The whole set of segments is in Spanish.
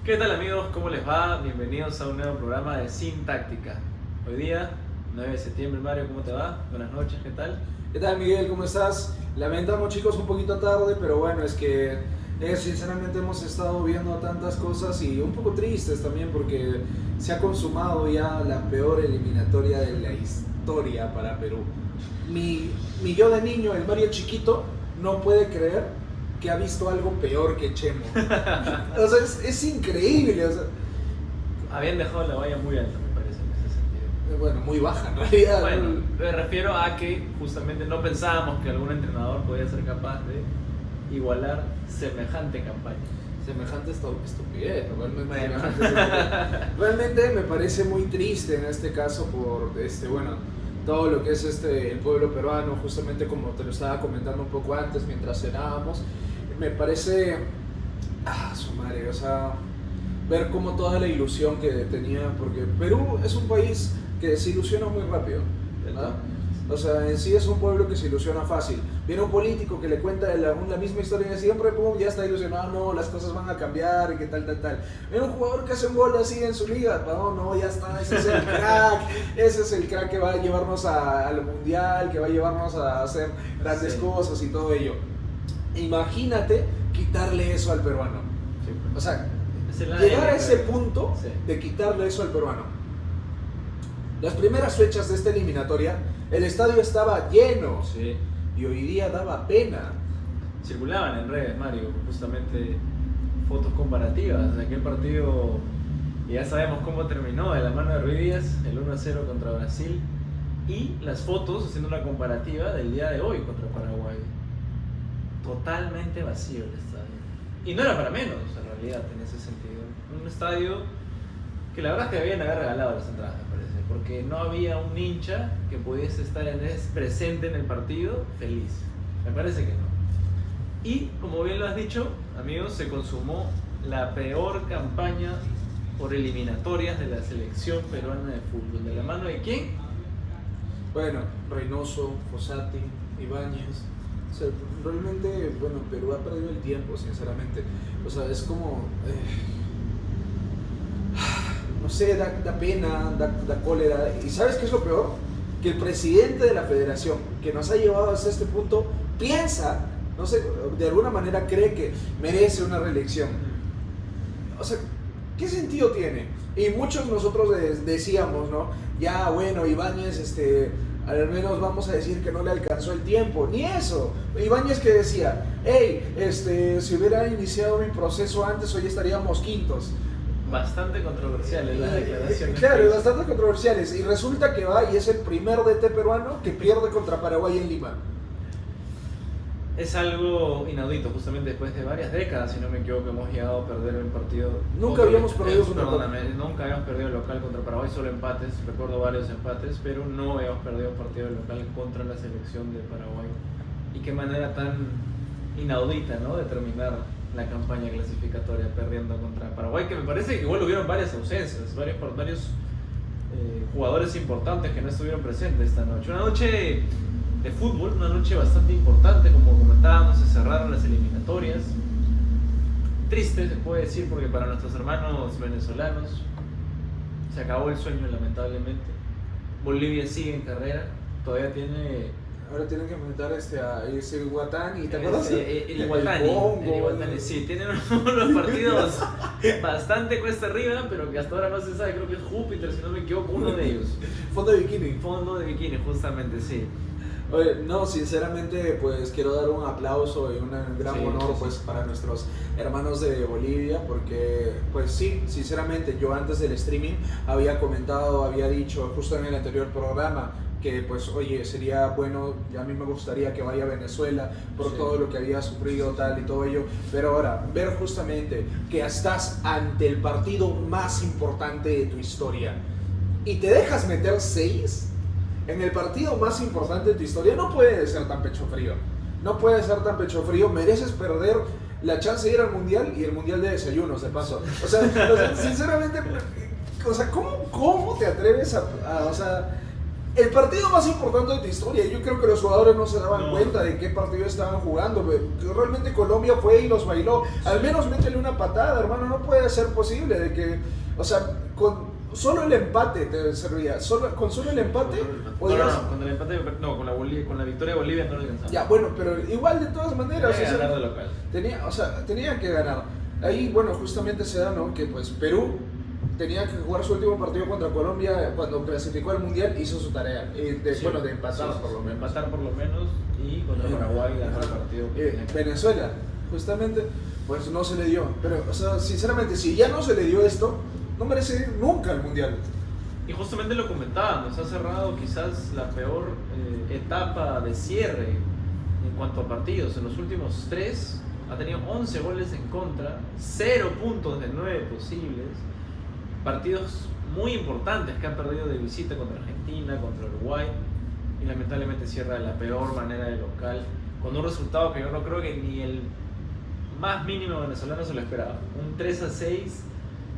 ¿Qué tal amigos? ¿Cómo les va? Bienvenidos a un nuevo programa de Sin Táctica. Hoy día, 9 de septiembre, Mario, ¿cómo te va? Buenas noches, ¿qué tal? ¿Qué tal, Miguel? ¿Cómo estás? Lamentamos, chicos, un poquito tarde, pero bueno, es que sinceramente hemos estado viendo tantas cosas y un poco tristes también porque se ha consumado ya la peor eliminatoria de la historia para Perú. Mi yo de niño, el Mario chiquito, no puede creer que ha visto algo peor que Chemo. O sea, es increíble. O sea, Habían dejado la valla muy alta, me parece, en ese sentido. bueno, muy baja en realidad. Bueno, me refiero a que justamente no pensábamos que algún entrenador podía ser capaz de igualar semejante campaña. Semejante estupidez, realmente, Bueno. semejante estupidez. Realmente me parece muy triste en este caso por todo lo que es el pueblo peruano, justamente como te lo estaba comentando un poco antes mientras cenábamos. Me parece su madre, o sea, ver como toda la ilusión que tenía, porque Perú es un país que se ilusiona muy rápido, ¿verdad? O sea, en sí es un pueblo que se ilusiona fácil. Viene un político que le cuenta la misma historia de siempre, pum, ya está ilusionado, no, las cosas van a cambiar y que tal. Viene un jugador que hace un gol así en su liga, no, ya está, ese es el crack que va a llevarnos al mundial, que va a llevarnos a hacer grandes cosas y todo ello. Imagínate quitarle eso al peruano. Sí, pues. O sea, Es el llegar a ADN, ese pero- punto Sí. de quitarle eso al peruano. Las primeras fechas de esta eliminatoria, el estadio estaba lleno Sí. y hoy día daba pena. Circulaban en redes, Mario, justamente fotos comparativas de aquel partido. Y ya sabemos cómo terminó, de la mano de Ruiz Díaz, el 1-0 contra Brasil. Y las fotos haciendo una comparativa del día de hoy contra Paraguay. Totalmente vacío el estadio. Y no era para menos, en realidad, en ese sentido. Un estadio que la verdad es que debían haber regalado las entradas, me parece. Porque no había un hincha que pudiese estar presente en el partido feliz. Me parece que no. Y, como bien lo has dicho, amigos, se consumó la peor campaña por eliminatorias de la selección peruana de fútbol. ¿De la mano de quién? Bueno, Reynoso, Fossati, Ibáñez. O sea, realmente, bueno, Perú ha perdido el tiempo, sinceramente. O sea, es como... no sé, da pena, da cólera. ¿Y sabes qué es lo peor? Que el presidente de la federación, que nos ha llevado hasta este punto, piensa, no sé, de alguna manera cree que merece una reelección. O sea, ¿qué sentido tiene? Y muchos nosotros decíamos, ¿no? Ya, bueno, Ibáñez, al menos vamos a decir que no le alcanzó el tiempo. Ni eso. Ibáñez que decía, hey, si hubiera iniciado mi proceso antes, hoy estaríamos quintos. Bastante controversiales las declaraciones. Claro, bastante controversiales. Y resulta que va y es el primer DT peruano que pierde contra Paraguay en Lima. Es algo inaudito, justamente después de varias décadas, si no me equivoco, hemos llegado a perder un partido. Nunca habíamos perdido contra Perdóname, nunca habíamos perdido local contra Paraguay, solo empates, recuerdo varios empates, pero no habíamos perdido un partido local contra la selección de Paraguay. Y qué manera tan inaudita, ¿no?, de terminar la campaña clasificatoria perdiendo contra Paraguay, que me parece que igual hubieron varias ausencias, varios jugadores importantes que no estuvieron presentes esta noche. Una noche de fútbol, una noche bastante importante, como comentábamos, se cerraron las eliminatorias. Triste, se puede decir, porque para nuestros hermanos venezolanos se acabó el sueño, lamentablemente. Bolivia sigue en carrera, todavía tiene... Ahora tienen que enfrentar a ese Guatán y ¿te acuerdas? El Iguatani, sí, tienen unos partidos bastante cuesta arriba, pero que hasta ahora no se sabe, creo que es Júpiter, si no me equivoco, uno de ellos. Fondo de bikini. Fondo de bikini, justamente, sí. Oye, no, sinceramente, pues quiero dar un aplauso y un gran honor pues para nuestros hermanos de Bolivia, porque pues sí, sinceramente yo antes del streaming había dicho justo en el anterior programa que pues oye, sería bueno, y a mí me gustaría que vaya a Venezuela por todo lo que había sufrido tal y todo ello, pero ahora ver justamente que estás ante el partido más importante de tu historia y te dejas meter 6 en el partido más importante de tu historia, no puede ser tan pecho frío. No puede ser tan pecho frío. Mereces perder la chance de ir al mundial y el mundial de desayunos, de paso. O sea sinceramente, o sea, ¿cómo te atreves el partido más importante de tu historia. Yo creo que los jugadores no se daban cuenta de qué partido estaban jugando. Que realmente Colombia fue y los bailó. Al menos métele una patada, hermano. No puede ser posible de que, o sea, con solo el empate te servía. Con solo el empate. Con el empate, no, con la victoria de Bolivia no lo alcanzamos. Ya, bueno, pero igual de todas maneras. Tenía que ganar de local. Tenía que ganar. Ahí, bueno, justamente se da, ¿no? Que pues Perú tenía que jugar su último partido contra Colombia cuando clasificó al Mundial, hizo su tarea, bueno, de empatar por lo menos. Empatar por lo menos y contra Paraguay ganar el partido. Venezuela, justamente, pues no se le dio. Pero, o sea, sinceramente, si ya no se le dio esto, no merece nunca el Mundial. Y justamente lo comentábamos, ha cerrado quizás la peor etapa de cierre en cuanto a partidos. En los últimos 3 ha tenido 11 goles en contra, 0 puntos de 9 posibles. Partidos muy importantes que han perdido de visita contra Argentina, contra Uruguay, y lamentablemente cierra de la peor manera de local, con un resultado que yo no creo que ni el más mínimo venezolano se lo esperaba. Un 3-6,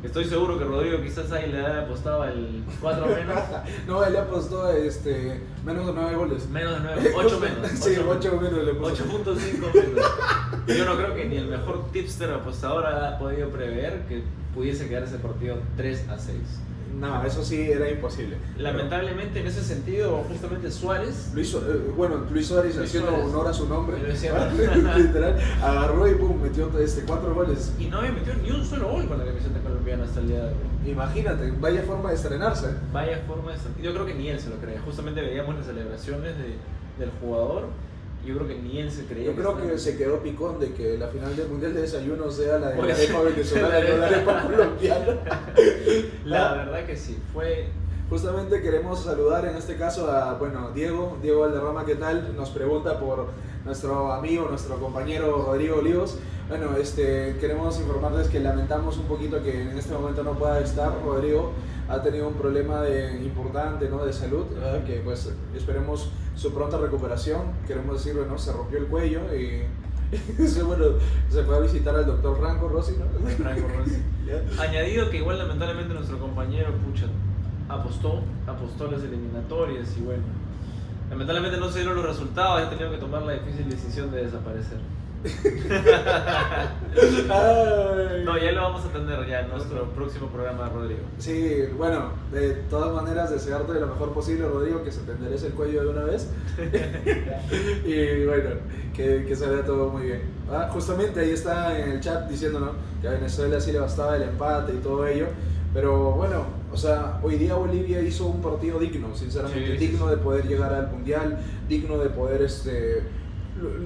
estoy seguro que Rodrigo quizás ahí le apostaba el 4 menos. No, él le apostó menos de 9 goles. Menos de 9, 8 menos. Sí, 8 menos le apostó. 8.5 menos. Yo no creo que ni el mejor tipster apostador ha podido prever que pudiese quedar ese partido 3-6. No, eso sí era imposible. Lamentablemente, en ese sentido, justamente Suárez. Luis Suárez, haciendo honor a su nombre, literal, agarró y pum, metió 4 goles. Y no había metido ni un solo gol con la camiseta colombiana hasta el día de hoy. Imagínate, vaya forma de estrenarse. Vaya forma de estrenarse. Yo creo que ni él se lo creía. Justamente veíamos las celebraciones del jugador. Yo creo que ni él se creía. Yo creo que se quedó picón de que la final del Mundial de Desayuno sea la de la arepa venezolana y no la arepa colombiana. La verdad que sí, fue... Justamente queremos saludar en este caso a, bueno, Diego Valderrama, ¿qué tal? Nos pregunta por nuestro amigo, nuestro compañero Rodrigo Olivos. Bueno, queremos informarles que lamentamos un poquito que en este momento no pueda estar. Rodrigo ha tenido un problema importante, ¿no?, de salud, ¿verdad? Que pues esperemos su pronta recuperación. Queremos decir, bueno, se rompió el cuello y bueno, se fue a visitar al doctor Franco Rossi, ¿no? Franco Rossi. Añadido que igual lamentablemente nuestro compañero Pucha apostó las eliminatorias y bueno, lamentablemente no se dieron los resultados, ha tenido que tomar la difícil decisión de desaparecer. No, ya lo vamos a tener ya en nuestro próximo programa, Rodrigo. Sí, bueno, de todas maneras desearte lo mejor posible, Rodrigo, que se te enderece el cuello de una vez. Y bueno, que se vea todo muy bien. Justamente ahí está en el chat diciendo, ¿no?, que a Venezuela sí le bastaba el empate y todo ello. Pero bueno, o sea, hoy día Bolivia hizo un partido digno, sinceramente, sí, digno de poder llegar al Mundial, digno de poder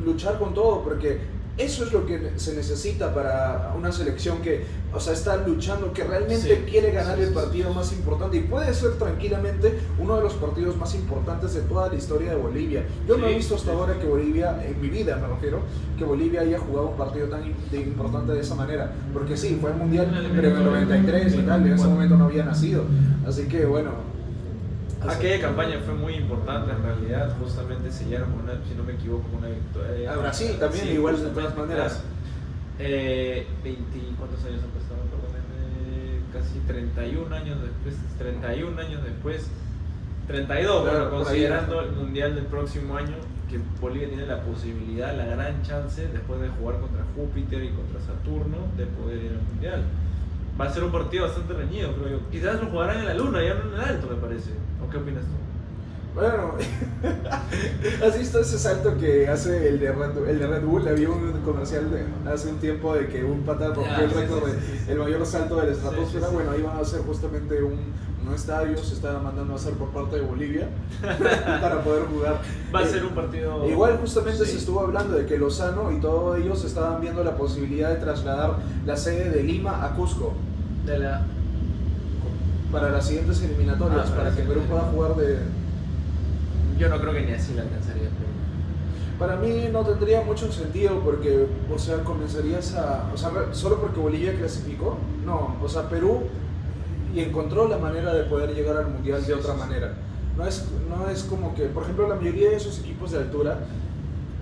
luchar con todo, porque eso es lo que se necesita para una selección que, o sea, está luchando, que realmente quiere ganar el partido más importante, y puede ser tranquilamente uno de los partidos más importantes de toda la historia de Bolivia. Yo no he visto hasta ahora que Bolivia, en mi vida me refiero, que Bolivia haya jugado un partido tan importante de esa manera, porque sí, fue el Mundial, pero en el 93 y tal, en ese momento no había nacido, así que bueno. Aquella campaña fue muy importante en realidad, justamente sellaron si no me equivoco, una victoria. A Brasil también, sí, igual de todas maneras. 20, ¿cuántos años han pasado? Casi 31 años después, 32, claro, bueno, considerando el Mundial del próximo año, que Bolivia tiene la posibilidad, la gran chance, después de jugar contra Júpiter y contra Saturno, de poder ir al Mundial. Va a ser un partido bastante reñido, creo yo. Quizás lo jugarán en la luna, ya no en el alto, me parece. ¿O qué opinas tú? Bueno, ¿has visto ese salto que hace el de Red Bull? Había un comercial hace un tiempo de que un pata rompió el récord el mayor salto de la estratosfera. Bueno, ahí van a hacer justamente un estadio, se está mandando a hacer por parte de Bolivia para poder jugar. Va a ser un partido... Igual justamente se estuvo hablando de que Lozano y todos ellos estaban viendo la posibilidad de trasladar la sede de Lima a Cusco. Para las siguientes eliminatorias, para que Perú pueda jugar de... Yo no creo que ni así la alcanzaría. Para mí no tendría mucho sentido porque, o sea, comenzarías a... O sea, solo porque Bolivia clasificó, no, o sea, Perú y encontró la manera de poder llegar al Mundial de otra manera. No es como que, por ejemplo, la mayoría de esos equipos de altura,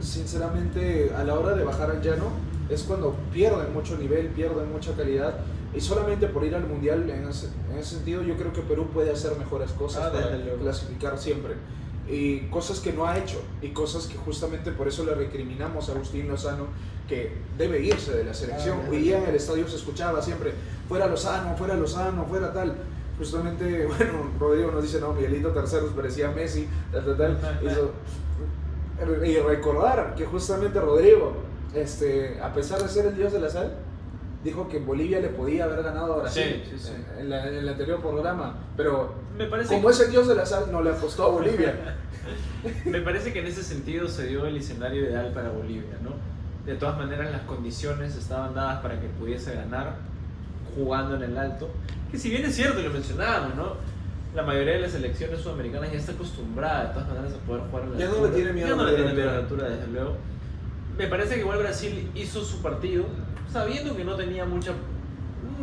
sinceramente, a la hora de bajar al llano, es cuando pierden mucho nivel, pierden mucha calidad. Y solamente por ir al Mundial, en ese sentido, yo creo que Perú puede hacer mejores cosas para clasificar siempre. Y cosas que no ha hecho, y cosas que justamente por eso le recriminamos a Agustín Lozano, que debe irse de la selección. Hoy día en el estadio se escuchaba siempre, fuera Lozano, fuera tal. Justamente, bueno, Rodrigo nos dice, no, Miguelito Terceros parecía Messi, tal. Y recordar que justamente Rodrigo, a pesar de ser el dios de la sal, dijo que Bolivia le podía haber ganado a Brasil en el anterior programa, pero me parece como es el dios de la sal, no le apostó a Bolivia. Me parece que en ese sentido se dio el escenario ideal para Bolivia, ¿no? De todas maneras las condiciones estaban dadas para que pudiese ganar jugando en el alto, que si bien es cierto y lo mencionábamos, ¿no? La mayoría de las selecciones sudamericanas ya está acostumbrada de todas maneras a poder jugar en la altura. Ya no le tiene miedo a la altura, desde luego. Me parece que igual Brasil hizo su partido sabiendo que no tenía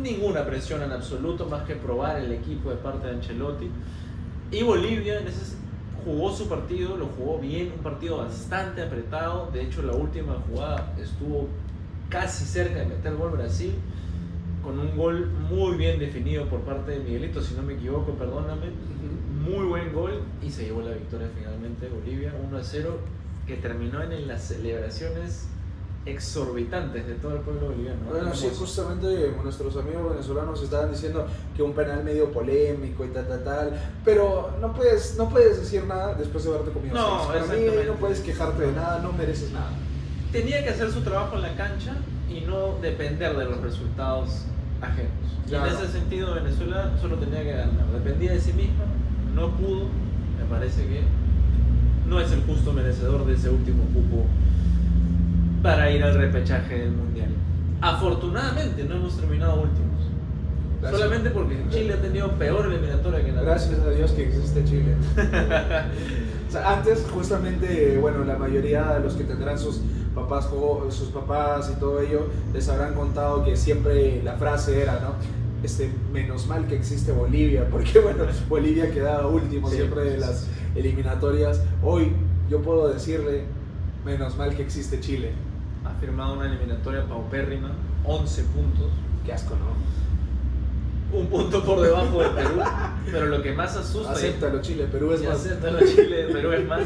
ninguna presión en absoluto, más que probar el equipo de parte de Ancelotti. Y Bolivia jugó su partido, lo jugó bien, un partido bastante apretado. De hecho, la última jugada estuvo casi cerca de meter gol Brasil, con un gol muy bien definido por parte de Miguelito, si no me equivoco, perdóname. Muy buen gol y se llevó la victoria finalmente Bolivia, 1-0, que terminó en las celebraciones exorbitantes de todo el pueblo boliviano. Bueno, sí, justamente nuestros amigos venezolanos estaban diciendo que un penal medio polémico y tal, pero no puedes decir nada después de haberte comido seis. Para mí no puedes quejarte de nada, no mereces nada. Tenía que hacer su trabajo en la cancha y no depender de los resultados ajenos. Claro. Y en ese sentido Venezuela solo tenía que ganar, dependía de sí misma, no pudo, me parece que no es el justo merecedor de ese último cupo para ir al repechaje del Mundial. Afortunadamente no hemos terminado últimos. Gracias. Solamente porque Chile ha tenido peor eliminatoria que la Gracias a Dios que existe Chile. O sea, antes justamente, bueno, la mayoría de los que tendrán sus papás y todo ello, les habrán contado que siempre la frase era, ¿no? Menos mal que existe Bolivia, porque bueno, Bolivia quedaba último siempre de las eliminatorias. Hoy yo puedo decirle, menos mal que existe Chile. Ha firmado una eliminatoria paupérrima, 11 puntos. Qué asco, ¿no? Un punto por debajo de Perú, pero lo que más asusta... Acéptalo, Chile, Perú es más. Acéptalo, Chile, Perú es más.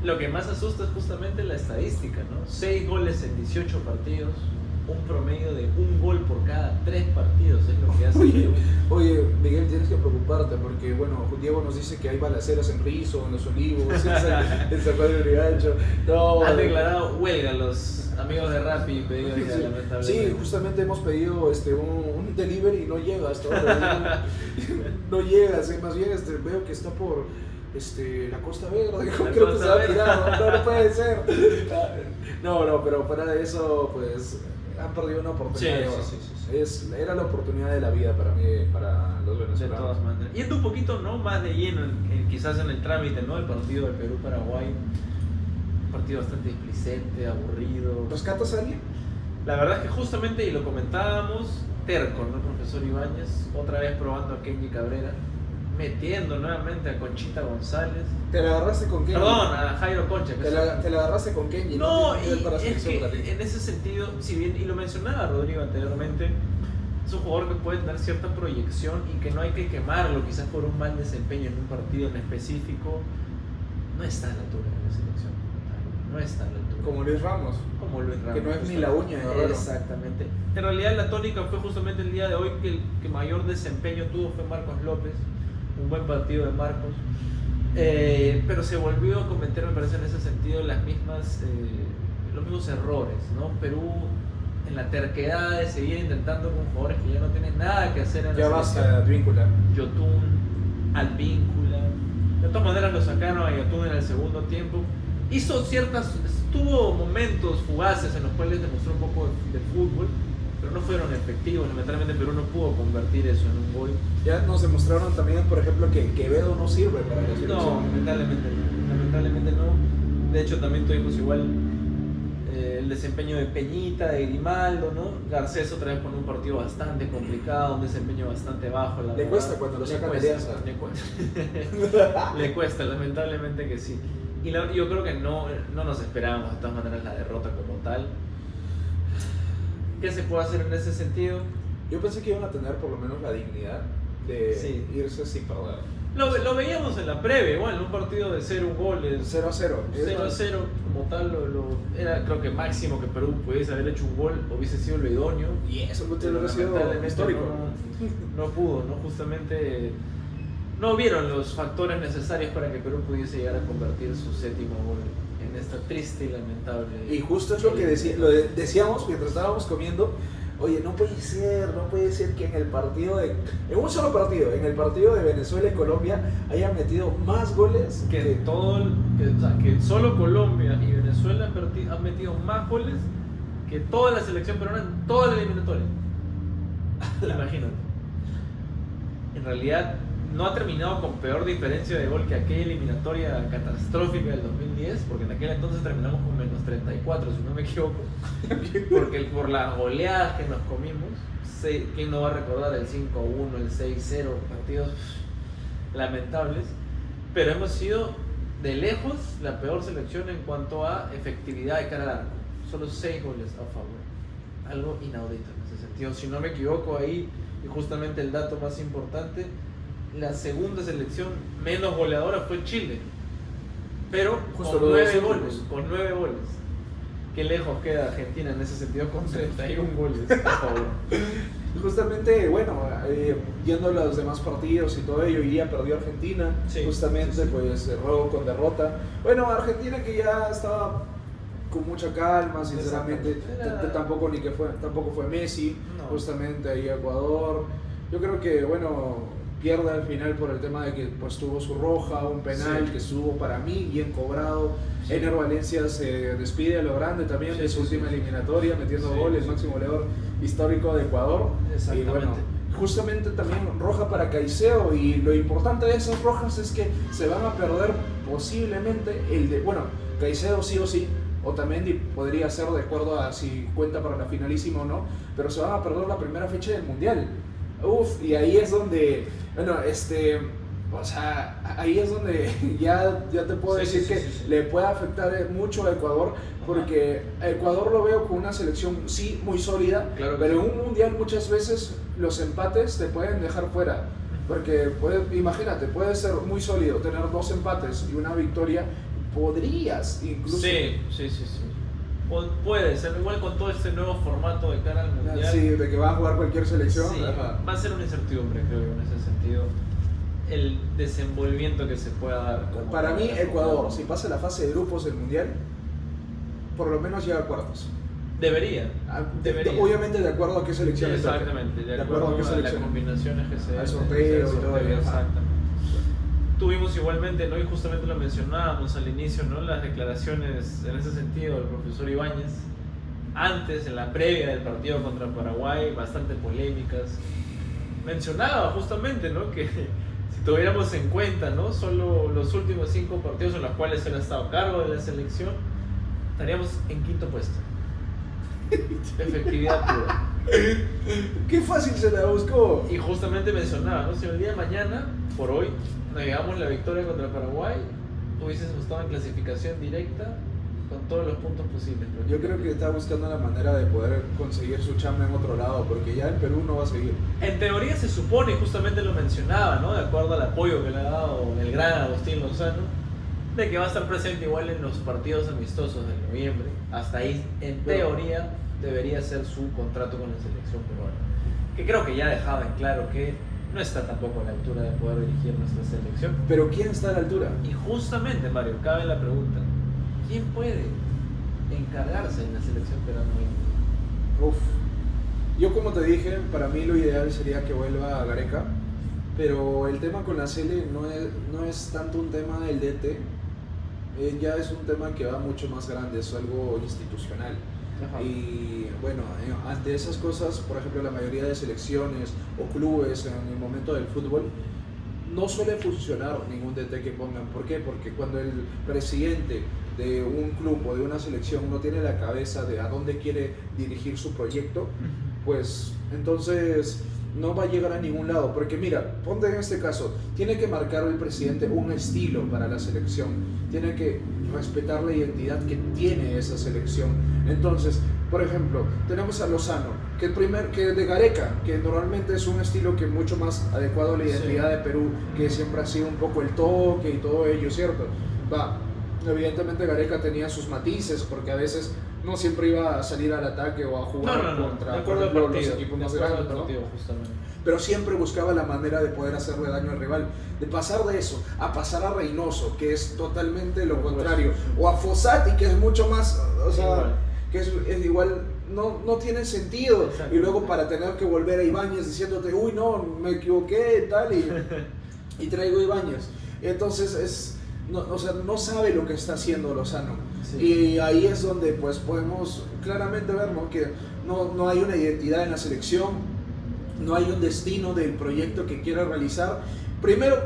Lo que más asusta es justamente la estadística, ¿no? 6 goles en 18 partidos, un promedio de un gol por cada 3 partidos es lo que hace. Oye, Miguel, tienes que preocuparte porque, bueno, Diego nos dice que hay balaceras en Rizo, en Los Olivos, en San Juan de Urigancho. No, han declarado huelga los amigos de Rappi, pedido ya, sí, lamentablemente. Sí, justamente hemos pedido un delivery y no llega hasta ahora. No llega, más bien veo que está por la Costa Verde, creo que se va tirado, no puede ser. No, pero fuera de eso, pues han perdido una oportunidad. Sí. Era la oportunidad de la vida para mí, para los venezolanos. De todas maneras. Yendo un poquito más de lleno, quizás en el trámite, ¿no? El partido de Perú-Paraguay, un partido bastante displicente, aburrido. ¿Rescatas a alguien? La verdad es que justamente, y lo comentábamos, terco, ¿no? Profesor Ibáñez, otra vez probando a Kenji Cabrera, metiendo nuevamente a Conchita González. ¿Te la agarraste con Kenji? Perdón, a Jairo Concha. Te la agarraste con Kenji. No, y es que en ese sentido, si bien, y lo mencionaba Rodrigo anteriormente, es un jugador que puede tener cierta proyección y que no hay que quemarlo quizás por un mal desempeño en un partido en específico. No está a la altura de la selección. No está a la altura. Como Luis Ramos. Que no es ni la uña de Guerrero. Exactamente. En realidad la tónica fue justamente el día de hoy que el que mayor desempeño tuvo fue Marcos López. Un buen partido de Marcos. Pero se volvió a cometer, me parece, en ese sentido los mismos errores, ¿no? Perú, en la terquedad de seguir intentando con jugadores que ya no tienen nada que hacer en ya la selección. Ya basta, Advíncula. Yotun, Advíncula. De todas maneras lo sacaron a Yotun en el segundo tiempo. Tuvo momentos fugaces en los cuales demostró un poco de fútbol, pero no fueron efectivos. Lamentablemente Perú no pudo convertir eso en un gol. Ya nos demostraron también, por ejemplo, que Quevedo no sirve para la selección. No, lamentablemente no. De hecho también tuvimos igual el desempeño de Peñita, de Grimaldo, ¿no? Garcés otra vez con un partido bastante complicado, un desempeño bastante bajo. Le cuesta cuando lo sacan de alianza. Le cuesta, lamentablemente que sí. Y yo creo que no nos esperábamos de todas maneras la derrota como tal. ¿Qué se puede hacer en ese sentido? Yo pensé que iban a tener por lo menos la dignidad de Sí. irse sin perder. Lo veíamos en la previa, igual, en un partido de 0 goles, 0-0. 0-0 como tal, era creo que máximo que Perú pudiese haber hecho un gol, hubiese sido lo idóneo. Y eso no Pero tiene sido lamentablemente histórico. no pudo, ¿no? Justamente no vieron los factores necesarios para que Perú pudiese llegar a convertir su 7º gol en esta triste y lamentable. Y justo es lo que decíamos mientras estábamos comiendo. Oye, no puede ser que en un solo partido, en el partido de Venezuela y Colombia, hayan metido más goles que solo Colombia y Venezuela han metido más goles que toda la selección peruana en toda la eliminatoria. Imagínate. En realidad no ha terminado con peor diferencia de gol que aquella eliminatoria catastrófica del 2010, porque en aquel entonces terminamos con menos 34, si no me equivoco, porque por las goleadas que nos comimos, ¿quién no va a recordar el 5-1, el 6-0, partidos lamentables? Pero hemos sido de lejos la peor selección en cuanto a efectividad de cara al arco, solo 6 goles a favor, algo inaudito en ese sentido. Si no me equivoco ahí, y justamente el dato más importante, la segunda selección menos goleadora fue Chile, pero Justo con los 9 dos goles, últimos. con 9 goles. Qué lejos queda Argentina en ese sentido con 31 goles, por favor. Justamente, bueno, viendo los demás partidos y todo ello, hoy día perdió Argentina, Sí, justamente sí, sí. pues cerró con derrota. Bueno, Argentina que ya estaba con mucha calma, sinceramente, Exactamente. tampoco fue Messi, No. justamente ahí Ecuador. Yo creo que, bueno, pierde al final por el tema de que pues tuvo su roja, un penal Sí. que estuvo para mí bien cobrado. Sí. Ener Valencia se despide a lo grande también Sí, de su sí, última sí. eliminatoria, metiendo Sí, goles, sí. máximo goleador histórico de Ecuador. Y Exactamente. bueno, justamente también roja para Caicedo, y lo importante de esas rojas es que se van a perder posiblemente Caicedo sí o sí, Otamendi podría ser de acuerdo a si cuenta para la finalísima o no, pero se van a perder la primera fecha del Mundial. Uf, y ahí es donde, ahí es donde ya te puedo Sí, decir sí, que sí, sí. le puede afectar mucho a Ecuador, porque a Ecuador lo veo con una selección sí muy sólida, Claro que pero sí. en un mundial muchas veces los empates te pueden dejar fuera, porque imagínate, puede ser muy sólido, tener 2 empates y una victoria, podrías incluso... Sí. Puede ser, igual con todo este nuevo formato de cara al Mundial. Sí, de que va a jugar cualquier selección. Sí, Ajá. va a ser una incertidumbre, creo yo, en ese sentido. El desenvolvimiento que se pueda dar. como Para mí, tal, Ecuador, si pasa la fase de grupos del mundial, por lo menos llega a cuartos. Debería. Obviamente de acuerdo a qué selección le toque. Exactamente, De acuerdo a qué las selección. combinaciones que se Al sorteo y todo ello. Exactamente. Tuvimos igualmente, ¿no? Y justamente lo mencionábamos al inicio, ¿no? Las declaraciones en ese sentido del profesor Ibáñez, antes, en la previa del partido contra Paraguay, bastante polémicas. Mencionaba justamente, ¿no? Que si tuviéramos en cuenta, ¿no? Solo los últimos 5 partidos en los cuales él ha estado a cargo de la selección, estaríamos en 5º puesto. Efectividad pura. Qué fácil se la buscó. Y justamente mencionaba, ¿no? Si el día de mañana, por hoy, nos llevamos la victoria contra Paraguay, hubiésemos estado en clasificación directa con todos los puntos posibles. Yo creo que está buscando la manera de poder conseguir su chamba en otro lado, porque ya el Perú no va a seguir. En teoría se supone, y justamente lo mencionaba, ¿no? De acuerdo al apoyo que le ha dado el gran Agustín Lozano, de que va a estar presente igual en los partidos amistosos de noviembre. Hasta ahí, en teoría, debería ser su contrato con la selección peruana. Que creo que ya dejaba en claro que no está tampoco a la altura de poder dirigir nuestra selección. Pero ¿quién está a la altura? Y justamente, Mario, cabe la pregunta: ¿quién puede encargarse en la selección peruana? Uf. Yo, como te dije, para mí lo ideal sería que vuelva a Gareca, pero el tema con la Sele no es tanto un tema del DT, ya es un tema que va mucho más grande, es algo institucional. Ajá. Y bueno, ante esas cosas, por ejemplo, la mayoría de selecciones o clubes en el momento del fútbol no suele funcionar ningún DT que pongan. ¿Por qué? Porque cuando el presidente de un club o de una selección no tiene la cabeza de a dónde quiere dirigir su proyecto, pues entonces no va a llegar a ningún lado. Porque mira, ponte en este caso, tiene que marcar el presidente un estilo para la selección, tiene que respetar la identidad que tiene esa selección. Entonces, Por ejemplo, tenemos a Lozano, que de Gareca, que normalmente es un estilo que es mucho más adecuado a la identidad de Perú, que siempre ha sido un poco el toque y todo ello, ¿cierto? Evidentemente Gareca tenía sus matices, porque a veces no siempre iba a salir al ataque o a jugar contra por ejemplo, los equipos más grandes, ¿no? Pero siempre buscaba la manera de poder hacerle daño al rival. De pasar de eso a pasar a Reynoso, que es totalmente lo contrario, o a Fossati, que es mucho más, o sea, que es igual, no tiene sentido. Exacto. Y luego para tener que volver a Ibáñez diciéndote, uy, no, me equivoqué, tal, y traigo Ibáñez. Entonces no sabe lo que está haciendo Lozano. Sí. Y ahí es donde pues podemos claramente ver, ¿no?, que no hay una identidad en la selección, no hay un destino del proyecto que quiera realizar. Primero,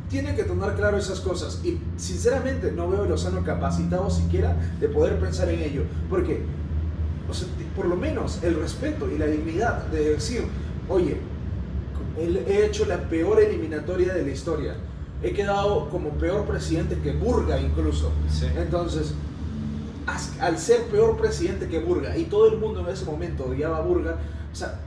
tiene que tomar claro esas cosas, y sinceramente no veo a Lozano capacitado siquiera de poder pensar en ello, porque, o sea, por lo menos el respeto y la dignidad de decir, oye, he hecho la peor eliminatoria de la historia, he quedado como peor presidente que Burga incluso. Sí. Entonces, al ser peor presidente que Burga, y todo el mundo en ese momento odiaba a Burga, o sea,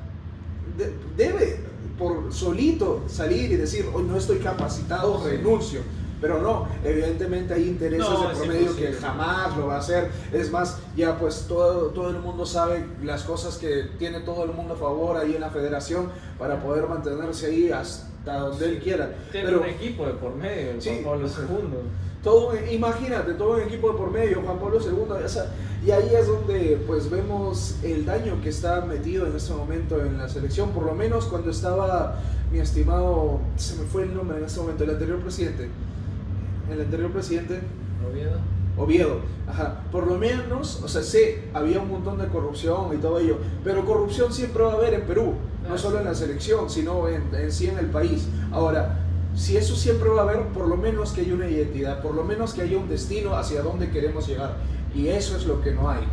debe por solito salir y decir, hoy no estoy capacitado, renuncio. Pero no, evidentemente hay intereses de por medio que jamás lo va a hacer. Es más, ya pues todo el mundo sabe las cosas que tiene todo el mundo a favor ahí en la federación para poder mantenerse ahí hasta donde él quiera. Tiene un equipo de por medio, Juan Pablo II. Imagínate, todo un equipo de por medio, Juan Pablo II, y ahí es donde pues vemos el daño que está metido en este momento en la selección. Por lo menos cuando estaba mi estimado, se me fue el nombre en este momento, el anterior presidente, Oviedo, ajá, por lo menos, o sea, sí, había un montón de corrupción y todo ello, pero corrupción siempre va a haber en Perú, no solo en la selección, sino en sí en el país. Ahora, si eso siempre va a haber, por lo menos que haya una identidad, por lo menos que haya un destino hacia donde queremos llegar, y eso es lo que no hay.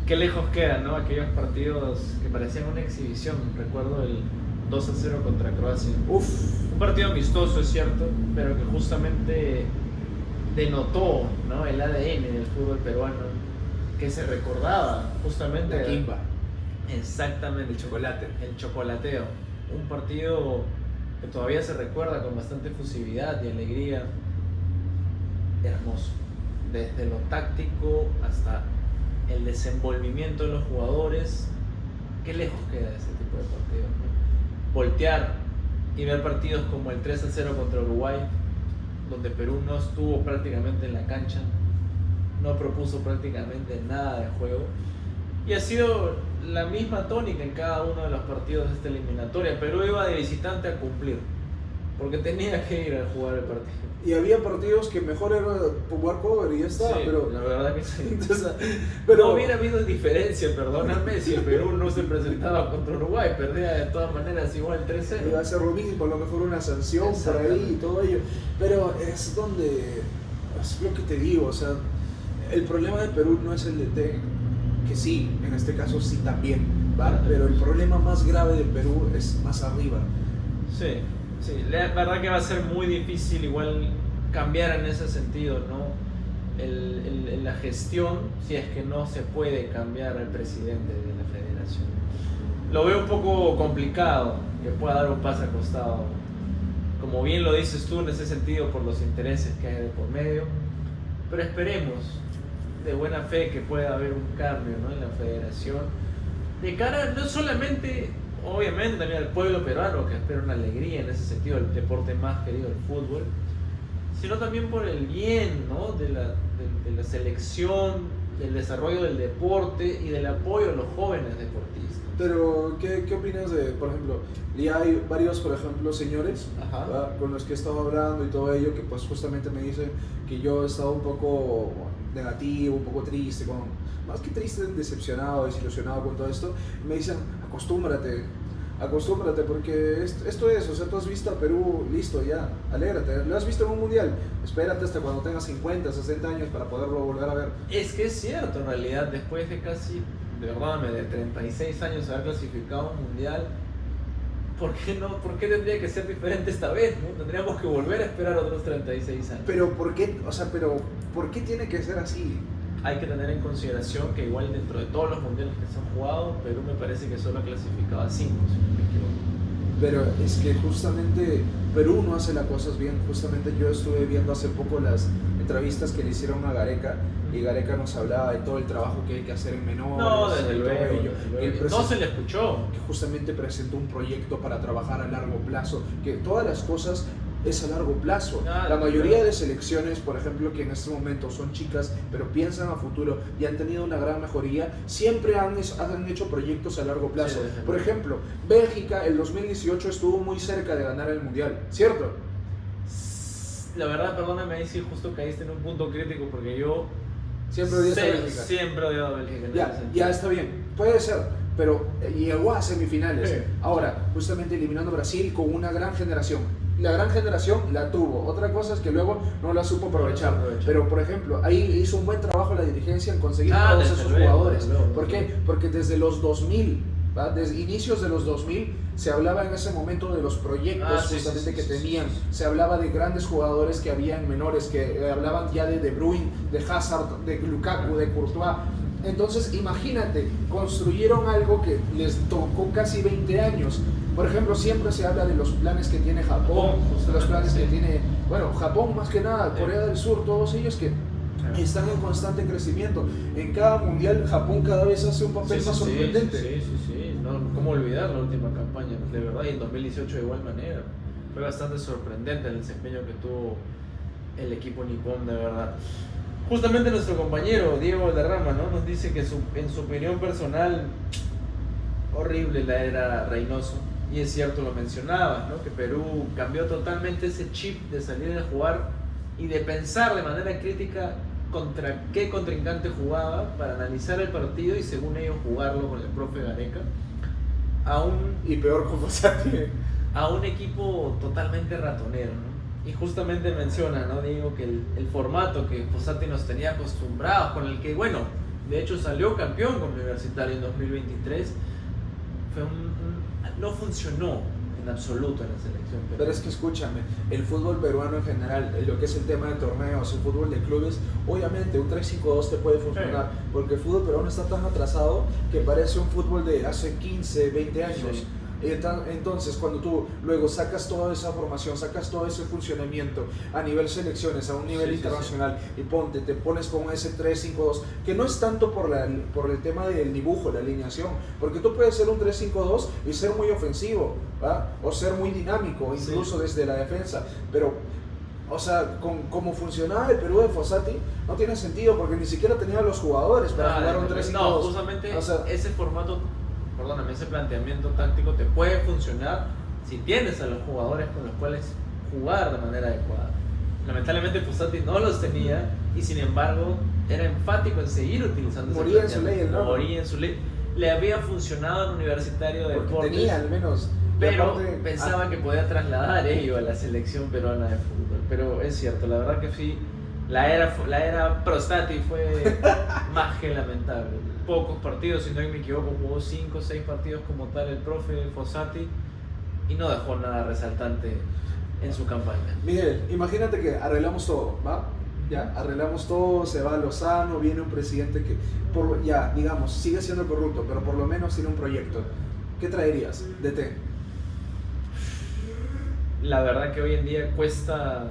Qué lejos quedan, ¿no?, aquellos partidos que parecían una exhibición. Recuerdo el 2-0 contra Croacia. Un partido amistoso, es cierto, pero que justamente denotó, ¿no?, el ADN del fútbol peruano, que se recordaba justamente la quimba. Exactamente, el chocolateo. Un partido que todavía se recuerda con bastante efusividad y alegría. Hermoso, desde lo táctico hasta el desenvolvimiento de los jugadores. Qué lejos queda ese tipo de partidos, ¿no? Voltear y ver partidos como el 3-0 contra Uruguay, donde Perú no estuvo prácticamente en la cancha, no propuso prácticamente nada de juego, y ha sido la misma tónica en cada uno de los partidos de esta eliminatoria. Perú iba de visitante a cumplir, porque tenía que ir a jugar el partido. Y había partidos que mejor era jugar cover y ya está, sí, pero la verdad que sí. Entonces, pero no hubiera habido diferencia, perdóname, si el Perú no se presentaba contra Uruguay, perdía de todas maneras igual 3-0. Iba a ser lo mismo, a lo mejor una sanción por ahí y todo ello. Pero es donde, es lo que te digo, o sea, el problema de Perú no es el DT, que sí, en este caso sí también, ¿va? Pero el problema más grave de Perú es más arriba. Sí. Sí, la verdad que va a ser muy difícil igual cambiar en ese sentido, ¿no? La gestión, si es que no se puede cambiar al presidente de la federación. Lo veo un poco complicado que pueda dar un paso al costado, como bien lo dices tú, en ese sentido, por los intereses que hay de por medio, pero esperemos de buena fe que pueda haber un cambio, ¿no?, en la federación, de cara no solamente, obviamente, también al pueblo peruano, que espera una alegría en ese sentido, el deporte más querido, el fútbol, sino también por el bien, ¿no?, de la selección, del desarrollo del deporte y del apoyo a los jóvenes deportistas. Pero, ¿qué opinas de, por ejemplo, ya hay varios, por ejemplo, señores con los que he estado hablando y todo ello, que pues justamente me dicen que yo he estado un poco negativo, un poco triste, más que triste, decepcionado, desilusionado con todo esto? Me dicen, acostúmbrate, porque esto es, o sea, tú has visto a Perú, listo, ya, alégrate, lo has visto en un mundial, espérate hasta cuando tengas 50, 60 años para poderlo volver a ver. Es que es cierto, en realidad, después de casi, perdóname, de 36 años haber clasificado un mundial, ¿por qué tendría que ser diferente esta vez, ¿no? Tendríamos que volver a esperar otros 36 años. Pero ¿por qué tiene que ser así? hay que tener en consideración que igual dentro de todos los mundiales que se han jugado, Perú me parece que solo ha clasificado a 5, si no me equivoco. Pero es que justamente Perú no hace las cosas bien. Justamente yo estuve viendo hace poco las entrevistas que le hicieron a Gareca, y Gareca nos hablaba de todo el trabajo que hay que hacer en menores. No, desde y todo luego, ello. desde luego. No se le escuchó. Que justamente presentó un proyecto para trabajar a largo plazo, que todas las cosas es a largo plazo. La mayoría de selecciones, por ejemplo, que en este momento son chicas, pero piensan a futuro y han tenido una gran mejoría, siempre han hecho proyectos a largo plazo. Sí, por ejemplo, Bélgica el 2018 estuvo muy cerca de ganar el Mundial, ¿cierto? La verdad, perdóname, ahí sí justo caíste en un punto crítico, porque yo siempre odias a Bélgica. Siempre he odiado a Bélgica. Ya está bien, puede ser, pero llegó a semifinales. Sí. Ahora, justamente eliminando a Brasil con una gran generación. La gran generación la tuvo. Otra cosa es que luego no la supo aprovechar. Pero, por ejemplo, ahí hizo un buen trabajo la dirigencia en conseguir todos esos jugadores. ¿Por qué? Porque desde los 2000, ¿va? Desde inicios de los 2000, se hablaba en ese momento de los proyectos justamente que tenían. Se hablaba de grandes jugadores que habían menores, que hablaban ya de Bruyne, de Hazard, de Lukaku, de Courtois. Entonces, imagínate, construyeron algo que les tocó casi 20 años. Por ejemplo, siempre se habla de los planes que tiene Japón, de los planes que tiene, bueno, Japón más que nada, Corea del Sur, todos ellos que están en constante crecimiento. En cada mundial, Japón cada vez hace un papel más sorprendente. Sí. No, ¿cómo olvidar la última campaña? De verdad, y en 2018 de igual manera. Fue bastante sorprendente el desempeño que tuvo el equipo nipón, de verdad. Justamente nuestro compañero Diego Valderrama, ¿no? Nos dice que en su opinión personal, horrible la era Reynoso. Y es cierto, lo mencionabas, ¿no? Que Perú cambió totalmente ese chip de salir a jugar y de pensar de manera crítica contra qué contrincante jugaba para analizar el partido y según ellos jugarlo con el profe Gareca y peor con Fossati, a un equipo totalmente ratonero, ¿no? Y justamente menciona, ¿no? Digo que el formato que Fossati nos tenía acostumbrados, con el que, bueno, de hecho salió campeón con Universitario en 2023, no funcionó en absoluto en la selección peruana. Pero es que escúchame, el fútbol peruano en general, lo que es el tema de torneos, el fútbol de clubes, obviamente un 3-5-2 te puede funcionar, porque el fútbol peruano está tan atrasado que parece un fútbol de hace 15, 20 años. Sí. Entonces, cuando tú luego sacas toda esa formación, sacas todo ese funcionamiento a nivel selecciones, a un nivel internacional, y te pones con ese 3-5-2, que no es tanto por el tema del dibujo, la alineación, porque tú puedes ser un 3-5-2 y ser muy ofensivo, ¿va? O ser muy dinámico, incluso desde la defensa, pero, o sea, como funcionaba el Perú de Fossati, no tiene sentido, porque ni siquiera tenía los jugadores para jugar un 3-5-2. No, justamente ese formato, perdóname, ese planteamiento táctico te puede funcionar si tienes a los jugadores con los cuales jugar de manera adecuada. Lamentablemente Fossati no los tenía y sin embargo era enfático en seguir utilizando ese planteamiento. Moría en su ley. Le había funcionado en Universitario de Deportes. Tenía al menos. Pero pensaba que podía trasladar ello a la selección peruana de fútbol. Pero es cierto, la verdad que sí, la era Prostati fue más que lamentable. Pocos partidos, si no me equivoco, jugó 5 o 6 partidos como tal el profe Fossati y no dejó nada resaltante en su campaña. Miguel, imagínate que arreglamos todo, ¿va? Ya, arreglamos todo, se va Lozano, viene un presidente que, ya, digamos, sigue siendo corrupto, pero por lo menos tiene un proyecto. ¿Qué traerías? DT. La verdad que hoy en día cuesta,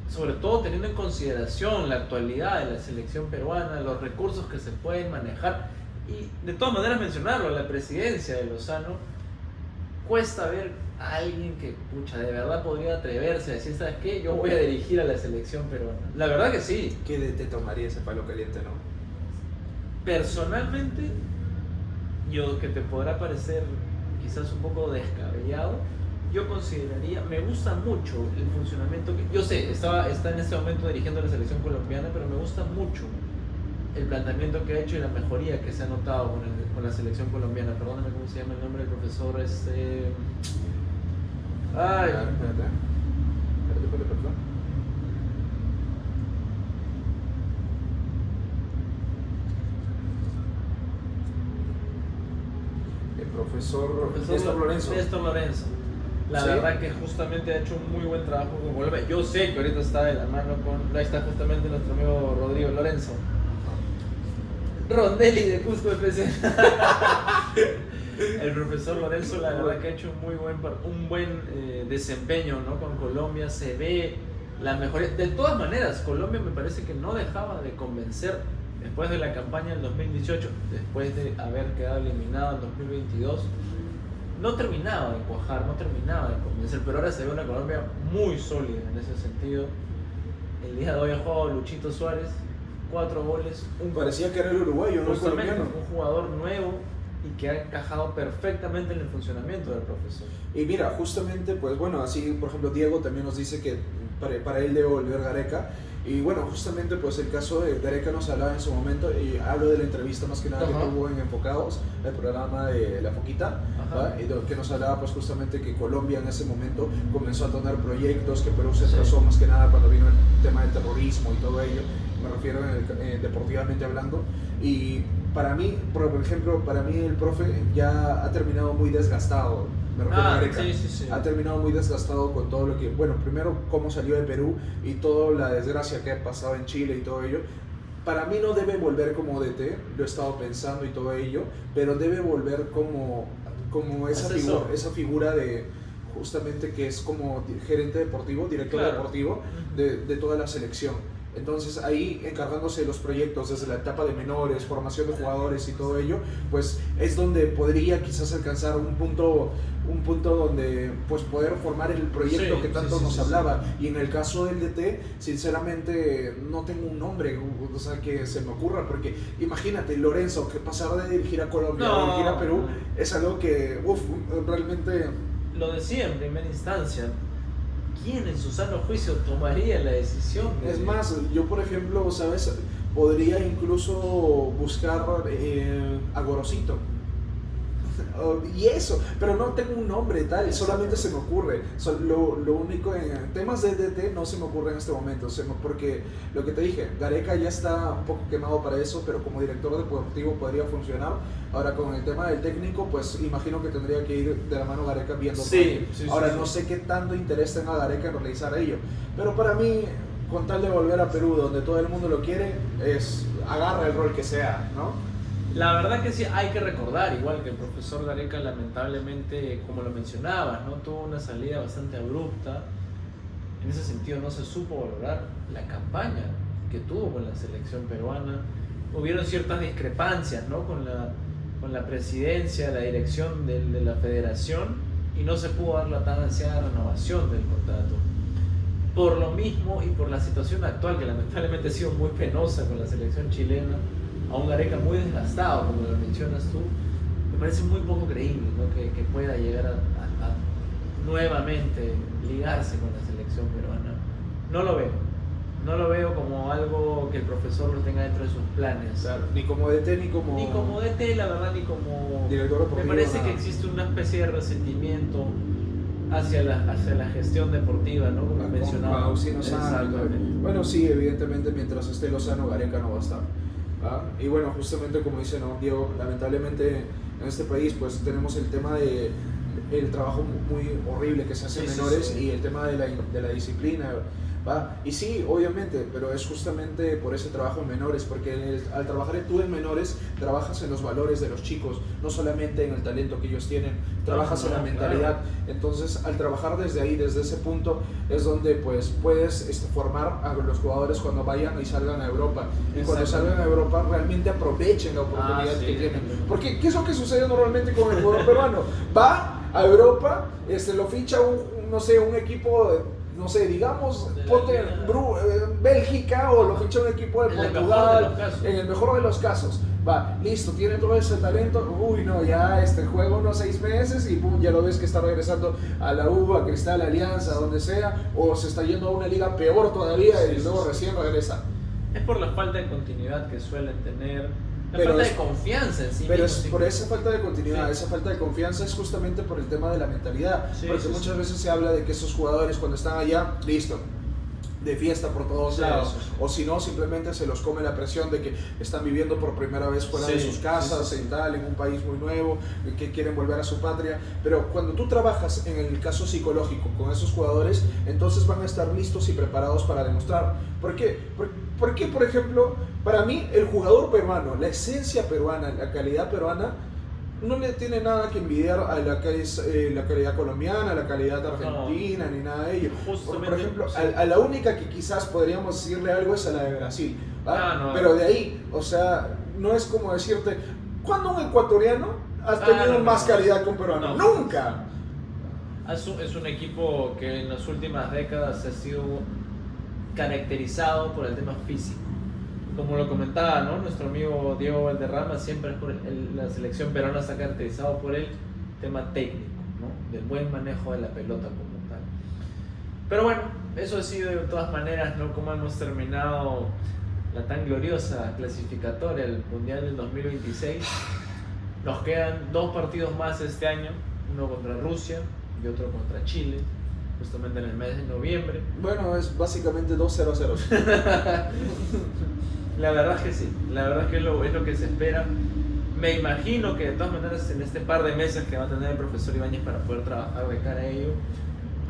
sobre todo teniendo en consideración la actualidad de la selección peruana, los recursos que se pueden manejar y de todas maneras mencionarlo, la presidencia de Lozano, cuesta ver a alguien que, pucha, de verdad podría atreverse a decir, ¿sabes qué? Yo voy a dirigir a la selección peruana. La verdad que sí. ¿Qué te tomaría ese palo caliente, no? Personalmente, yo, que te podrá parecer quizás un poco descabellado, yo consideraría, me gusta mucho el funcionamiento que, yo sé, está en este momento dirigiendo la selección colombiana, pero me gusta mucho el planteamiento que ha hecho y la mejoría que se ha notado con la selección colombiana. Perdóname, ¿cómo se llama el nombre del profesor? Espérate. El profesor Néstor Lorenzo. La verdad que justamente ha hecho un muy buen trabajo con Colombia. Yo sé que ahorita está de la mano con... Ahí está justamente nuestro amigo Rodrigo Lorenzo. Rondelli de Cusco FC. El profesor Lorenzo, la verdad que ha hecho un buen desempeño, ¿no? Con Colombia. Se ve la mejoría. De todas maneras, Colombia me parece que no dejaba de convencer después de la campaña del 2018, después de haber quedado eliminado en 2022. No terminaba de cuajar, no terminaba de convencer, pero ahora se ve una Colombia muy sólida en ese sentido. El día de hoy ha jugado Luchito Suárez, 4 goles. Parecía que era el uruguayo, no el colombiano. Un jugador nuevo y que ha encajado perfectamente en el funcionamiento del profesor. Y mira, justamente, pues bueno, así por ejemplo Diego también nos dice que para él debe volver Gareca. Y bueno, justamente pues el caso de Gareca nos hablaba en su momento, y hablo de la entrevista más que nada que tuvo en Enfocados, el programa de La Foquita, que nos hablaba pues justamente que Colombia en ese momento comenzó a tener proyectos, que Perú se atrasó más que nada cuando vino el tema del terrorismo y todo ello, me refiero deportivamente hablando. Y para mí, por ejemplo, para mí el profe ya ha terminado muy desgastado. Me refiero a Gareca. Sí. Ha terminado muy desgastado con todo lo que, bueno, primero cómo salió de Perú y toda la desgracia que ha pasado en Chile y todo ello. Para mí no debe volver como DT, lo he estado pensando y todo ello, pero debe volver como esa figura de justamente que es como gerente deportivo, director deportivo de toda la selección. Entonces ahí encargándose de los proyectos desde la etapa de menores, formación de jugadores y todo ello, pues es donde podría quizás alcanzar un punto donde pues poder formar el proyecto que tanto nos hablaba. Y en el caso del DT, sinceramente no tengo un nombre, o sea, que se me ocurra, porque imagínate Lorenzo, que pasar de dirigir a Colombia a dirigir a Perú es algo que realmente... Lo decía en primera instancia, ¿quién en su sano juicio tomaría la decisión? Es más, yo por ejemplo, ¿sabes? Podría incluso buscar a Gorosito. Y eso, pero no tengo un nombre tal, solamente se me ocurre. Lo único en temas de DT no se me ocurre en este momento, porque lo que te dije, Gareca ya está un poco quemado para eso, pero como director deportivo podría funcionar. Ahora con el tema del técnico, pues imagino que tendría que ir de la mano Gareca viendo. Ahora no sé qué tanto interés tenga Gareca en realizar ello, pero para mí, con tal de volver a Perú, donde todo el mundo lo quiere, agarra el rol que sea, ¿no? La verdad que sí, hay que recordar, igual que el profesor Gareca lamentablemente, como lo mencionabas, ¿no? Tuvo una salida bastante abrupta. En ese sentido no se supo valorar la campaña que tuvo con la selección peruana. Hubieron ciertas discrepancias, ¿no? con la presidencia, la dirección de la federación, y no se pudo dar la tan ansiada renovación del contrato. Por lo mismo y por la situación actual, que lamentablemente ha sido muy penosa con la selección chilena, a un Gareca muy desgastado, como lo mencionas tú, me parece muy poco creíble, ¿no? que pueda llegar a nuevamente ligarse con la selección peruana. No lo veo como algo que el profesor lo tenga dentro de sus planes. Claro, ni como DT, ni como DT, la verdad, ni como director deportivo. Me parece que existe una especie de resentimiento hacia la gestión deportiva, ¿no? Como mencionaba. Bueno, sí, evidentemente mientras esté Lozano, Gareca no va a estar. Y bueno, justamente como dice Diego, lamentablemente en este país pues tenemos el tema de el trabajo muy horrible que se hace en menores y el tema de la disciplina, ¿va? Y sí, obviamente, pero es justamente por ese trabajo en menores, porque al trabajar tú en menores, trabajas en los valores de los chicos, no solamente en el talento que ellos tienen, trabajas en la mentalidad. Entonces, al trabajar desde ahí, desde ese punto, es donde pues puedes formar a los jugadores cuando vayan y salgan a Europa. Y cuando salgan a Europa, realmente aprovechen la oportunidad que tienen. Porque, ¿qué es lo que sucede normalmente con el jugador peruano? Va a Europa, lo ficha un equipo, no sé, digamos, Bélgica, o lo ficha un equipo de Portugal, en el mejor de los casos. Va, listo, tiene todo ese talento, ya juega unos 6 meses y pum, ya lo ves que está regresando a la U, a Cristal, a Alianza, donde sea, o se está yendo a una liga peor todavía y luego recién regresa. Es por la falta de continuidad que suelen tener. Falta de confianza en sí. Pero es por esa falta de continuidad, esa falta de confianza es justamente por el tema de la mentalidad. Porque muchas veces se habla de que esos jugadores cuando están allá, listo, de fiesta por todos lados, o si no, simplemente se los come la presión de que están viviendo por primera vez fuera de sus casas, en un país muy nuevo, que quieren volver a su patria. Pero cuando tú trabajas en el caso psicológico con esos jugadores, entonces van a estar listos y preparados para demostrar. ¿Por qué? Porque, por ejemplo, para mí el jugador peruano, la esencia peruana, la calidad peruana, no le tiene nada que envidiar a la que es la calidad colombiana, la calidad argentina, ni nada de ello. Por ejemplo, sí. a la única que quizás podríamos decirle algo es a la de Brasil, ¿va? No. Pero de ahí, o sea, no es como decirte, ¿cuándo un ecuatoriano ha tenido más calidad que un peruano? No. ¡Nunca! Es un equipo que en las últimas décadas ha sido caracterizado por el tema físico. Como lo comentaba, ¿no? Nuestro amigo Diego Valderrama, siempre la selección peruana está caracterizado por el tema técnico, ¿no? Del buen manejo de la pelota como tal. Pero bueno, eso ha sido de todas maneras, ¿no? Como hemos terminado la tan gloriosa clasificatoria del Mundial del 2026. Nos quedan 2 partidos más este año, uno contra Rusia y otro contra Chile, justamente en el mes de noviembre. Bueno, es básicamente 2-0-0. La verdad es que sí, la verdad es que es lo que se espera. Me imagino que de todas maneras en este par de meses que va a tener el profesor Ibáñez para poder trabajar de cara a ello,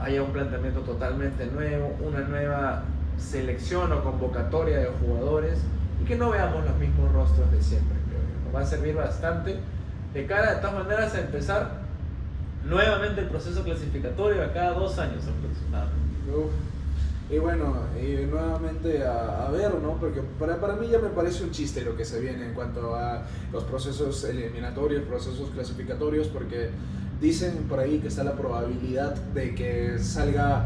haya un planteamiento totalmente nuevo, una nueva selección o convocatoria de jugadores y que no veamos los mismos rostros de siempre, creo yo. Nos va a servir bastante de cara de todas maneras a empezar nuevamente el proceso clasificatorio a cada 2 años aproximadamente. Y bueno, y nuevamente a ver, ¿no? Porque para mí ya me parece un chiste lo que se viene en cuanto a los procesos eliminatorios, procesos clasificatorios, porque dicen por ahí que está la probabilidad de que salga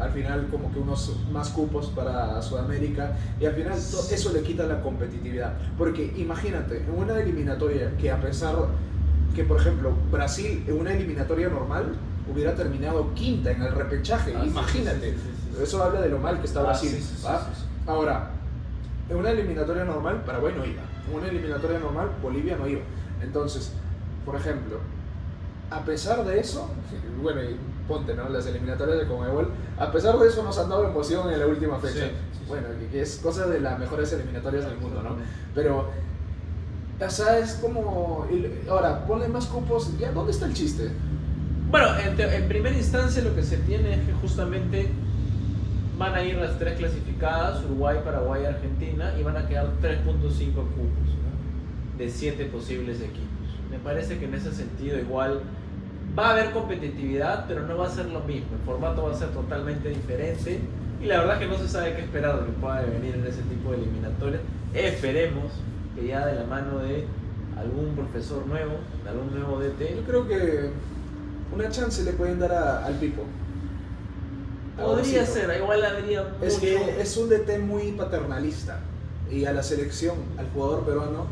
al final como que unos más cupos para Sudamérica y al final eso le quita la competitividad. Porque imagínate, en una eliminatoria que a pesar que, por ejemplo, Brasil en una eliminatoria normal hubiera terminado quinta en el repechaje, imagínate. Sí. Eso habla de lo mal que está Brasil. Sí. Ahora, en una eliminatoria normal, Paraguay no iba. En una eliminatoria normal, Bolivia no iba. Entonces, por ejemplo, a pesar de eso, bueno, y ponte, ¿no? Las eliminatorias de Conmebol, a pesar de eso nos han dado emoción en la última fecha. Sí. Bueno, que es cosa de las mejores eliminatorias del mundo, ¿no? Pero, o sea, es como... Ahora, ponle más cupos, ¿ya dónde está el chiste? Bueno, en primera instancia lo que se tiene es que justamente van a ir las 3 clasificadas, Uruguay, Paraguay y Argentina, y van a quedar 3.5 cupos, ¿no? De 7 posibles equipos. Me parece que en ese sentido igual va a haber competitividad, pero no va a ser lo mismo. El formato va a ser totalmente diferente y la verdad es que no se sabe qué esperar de lo que pueda venir en ese tipo de eliminatorias. Esperemos que ya de la mano de algún profesor nuevo, de algún nuevo DT. Yo creo que una chance le pueden dar al Pipo. Podría ser, igual habría mucho... Es que es un DT muy paternalista y a la selección, al jugador peruano,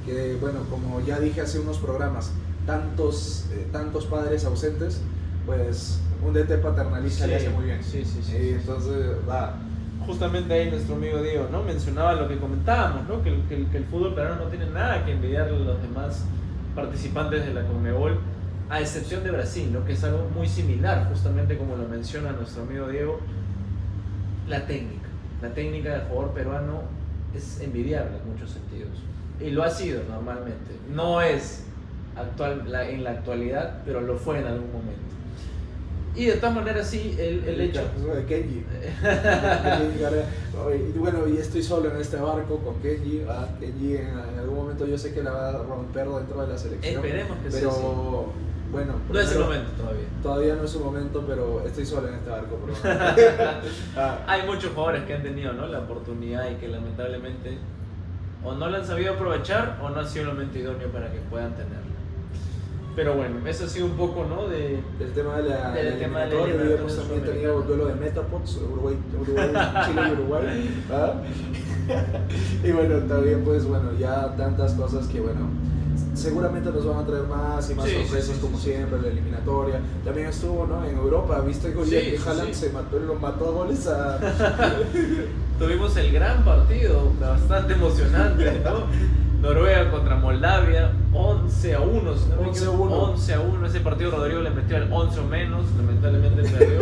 que bueno, como ya dije hace unos programas, tantos padres ausentes, pues un DT paternalista le hace muy bien. Sí. Entonces, va. Justamente ahí nuestro amigo Diego, ¿no? Mencionaba lo que comentábamos, ¿no? Que el fútbol peruano no tiene nada que envidiarle a los demás participantes de la Conmebol, a excepción de Brasil, ¿no? Que es algo muy similar, justamente como lo menciona nuestro amigo Diego. La técnica del jugador peruano es envidiable en muchos sentidos y lo ha sido normalmente. No es en la actualidad, pero lo fue en algún momento. Y de todas maneras sí, el hecho de Kenji. Y bueno, y estoy solo en este barco con Kenji. Kenji en algún momento yo sé que la va a romper dentro de la selección. Esperemos que pero, sí. Bueno, no es el momento todavía. Todavía no es su momento, pero estoy solo en este barco. Hay muchos jugadores que han tenido, ¿no? La oportunidad y que lamentablemente o no la han sabido aprovechar o no ha sido el momento idóneo para que puedan tenerla. Pero bueno, eso ha sido un poco, ¿no? Del tema de la eliminatoria. Hemos también tenido un duelo de Metapods, Uruguay, Chile y Uruguay. Y bueno, también pues bueno, ya tantas cosas que bueno, seguramente nos van a traer más y más sorpresas como siempre, la eliminatoria. También estuvo, ¿no? En Europa, ¿viste que Haaland se mató a goles a... Tuvimos el gran partido, bastante emocionante, ¿no? Noruega contra Moldavia, 11-1, si no me equivoco, 11-1, ese partido Rodrigo le metió al 11 o menos, lamentablemente perdió,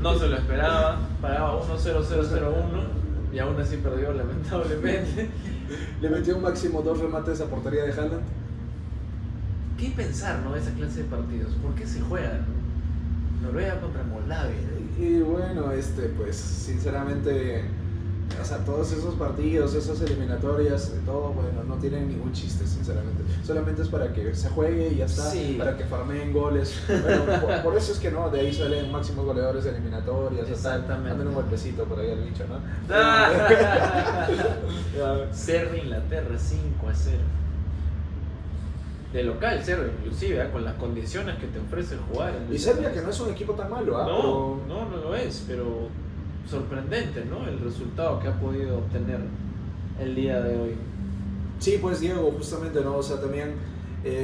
no se lo esperaba, pagaba 1-0-0-0-1 y aún así perdió lamentablemente. Le metió un máximo 2 remates a portería de Haaland. ¿Qué pensar, no, de esa clase de partidos? ¿Por qué se juegan? Noruega contra Moldavia. Y bueno, pues sinceramente O sea, todos esos partidos, esas eliminatorias, todo, bueno, no tienen ningún chiste, sinceramente. Solamente es para que se juegue y ya está, Sí. para que farmeen goles. Bueno, por eso es que no, de ahí salen máximos goleadores de eliminatorias. Exactamente. Anden un golpecito por ahí al bicho, ¿no? Serbia, Inglaterra, 5-0. De local, Serbia, inclusive, con las condiciones que te ofrece jugar. Y Serbia, que no es un equipo tan malo, ¿ah? No lo es, pero sorprendente, ¿no? El resultado que ha podido obtener el día de hoy. Sí, pues Diego, justamente, ¿no? O sea, también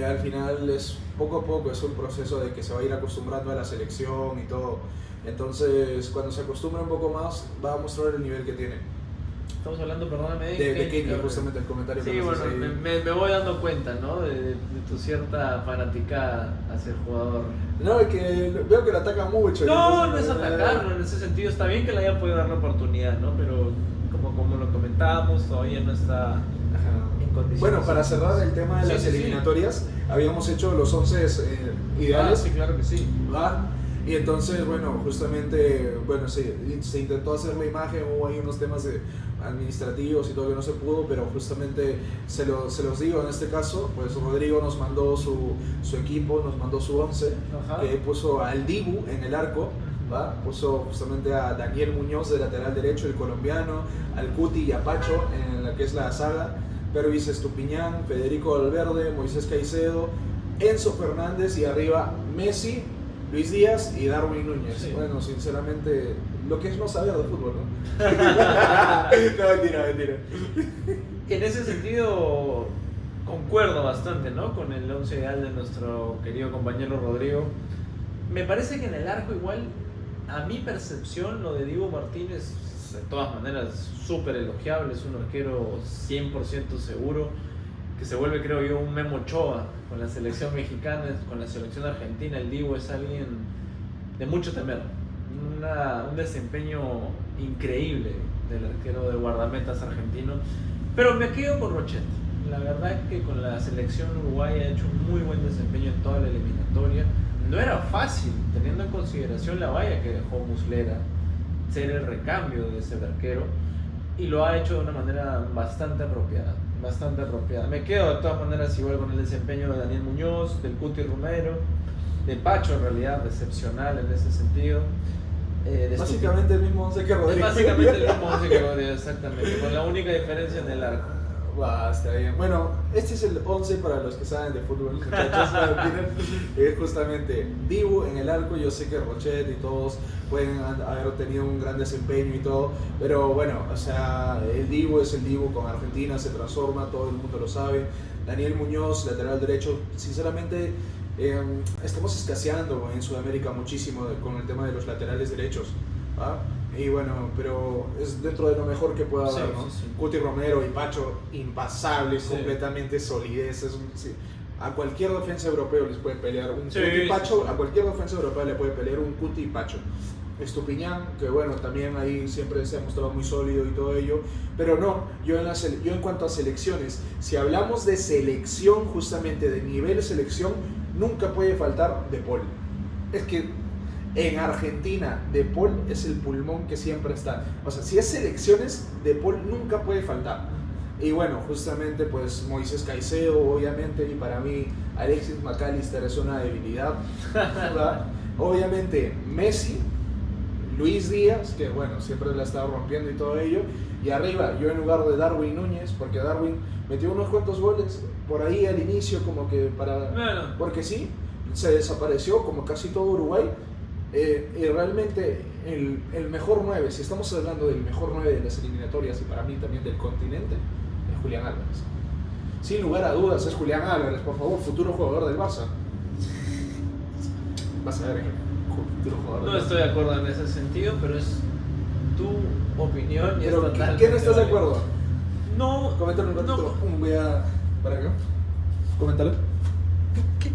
al final es poco a poco, es un proceso de que se va a ir acostumbrando a la selección y todo. Entonces, cuando se acostumbra un poco más, va a mostrar el nivel que tiene. Estamos hablando, perdóname, De Kenia, justamente el comentario sí, que nos bueno, hace ahí. me voy dando cuenta, ¿no? De tu cierta fanaticada hacia el jugador. No, es que veo que lo ataca mucho. No, entonces, no es atacarlo, en ese sentido está bien que le haya podido dar la oportunidad, ¿no? Pero como lo comentábamos, todavía no está Ajá. en condiciones. Bueno, para cerrar el tema de Sí, las sí, eliminatorias, habíamos hecho los 11 ideales. Sí, claro que sí. ¿Va? Y entonces, bueno, justamente, bueno, se intentó hacer la imagen, hubo ahí unos temas administrativos y todo que no se pudo, pero justamente se los digo en este caso, pues Rodrigo nos mandó su equipo, nos mandó su 11, Ajá. que puso al Dibu en el arco, ¿va? Puso justamente a Daniel Muñoz de lateral derecho, el colombiano, al Cuti y a Pacho en la que es la saga, Pervis Estupiñán, Federico Valverde, Moisés Caicedo, Enzo Fernández y arriba Messi, Luis Díaz y Darwin Núñez. Sí. Bueno, sinceramente, lo que es no saber de fútbol, ¿no? No, mentira. En ese sentido, concuerdo bastante, ¿no? Con el 11 ideal de nuestro querido compañero Rodrigo. Me parece que en el arco igual, a mi percepción, lo de Diego Martínez, de todas maneras, súper elogiable, es un arquero 100% seguro, que se vuelve, creo yo, un Memo Ochoa con la selección mexicana, con la selección argentina. El Diego es alguien de mucho temer, un desempeño increíble del arquero de guardametas argentino, pero me quedo con Rochet. La verdad es que con la selección uruguaya ha hecho un muy buen desempeño en toda la eliminatoria. No era fácil, teniendo en consideración la valla que dejó Muslera, ser el recambio de ese arquero, y lo ha hecho de una manera bastante apropiada. Me quedo de todas maneras igual con el desempeño de Daniel Muñoz, del Cuti Romero, de Pacho, en realidad excepcional en ese sentido. Básicamente el mismo 11 que Rodrigo. Básicamente el mismo 11 que Rodrigo, exactamente, con la única diferencia en el arco. Está bien. Bueno, este es el 11 para los que saben de fútbol, muchachos. Es justamente Dibu en el arco. Yo sé que Rochet y todos pueden haber tenido un gran desempeño y todo, pero bueno, o sea, el Dibu es el Dibu con Argentina, se transforma, todo el mundo lo sabe. Daniel Muñoz, lateral derecho, sinceramente estamos escaseando en Sudamérica muchísimo con el tema de los laterales derechos. ¿Ah? Y bueno, pero es dentro de lo mejor que pueda haber, ¿no? Sí. Cuti Romero y Pacho, impasables, Sí. completamente solidez. Sí. A cualquier defensa europeo les puede pelear un Sí, Cuti y Pacho, sí. a cualquier defensa europea le puede pelear un Cuti y Pacho. Estupiñán, que bueno, también ahí siempre se ha mostrado muy sólido y todo ello, pero no, yo en cuanto a selecciones, si hablamos de selección, justamente de nivel de selección, nunca puede faltar De Paul. Es que en Argentina, De Paul es el pulmón que siempre está. O sea, si es selecciones, De Paul nunca puede faltar. Y bueno, justamente pues Moisés Caicedo, obviamente, y para mí Alexis McAllister es una debilidad, ¿verdad? Obviamente Messi, Luis Díaz, que bueno, siempre la ha estado rompiendo y todo ello. Y arriba, yo en lugar de Darwin Núñez, porque Darwin metió unos cuantos goles por ahí al inicio, como que para... Bueno. Porque sí, se desapareció como casi todo Uruguay. Y realmente el mejor 9, si estamos hablando del mejor 9 de las eliminatorias y para mí también del continente, es Julián Álvarez. Sin lugar a dudas es Julián Álvarez, por favor, futuro jugador del Barça. Vas a ver, futuro jugador del No Barça. estoy de acuerdo en ese sentido, pero es tu opinión y es Pero total. ¿qué no estás de acuerdo? No. Coméntalo un ratito. No. Voy a... ¿Para acá? Coméntalo. ¿Qué?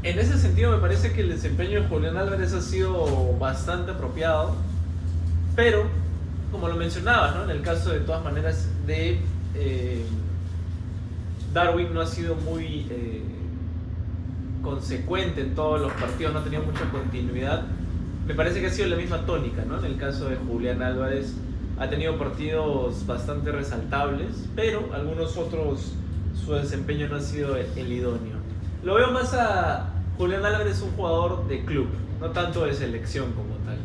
En ese sentido me parece que el desempeño de Julián Álvarez ha sido bastante apropiado, pero como lo mencionabas, ¿no? En el caso de todas maneras de Darwin no ha sido muy consecuente en todos los partidos, no ha tenido mucha continuidad. me parece que ha sido la misma tónica, ¿no? En el caso de Julián Álvarez, ha tenido partidos bastante resaltables, pero algunos otros su desempeño no ha sido el idóneo. Lo veo más a Julián Álvarez un jugador de club, no tanto de selección como tal.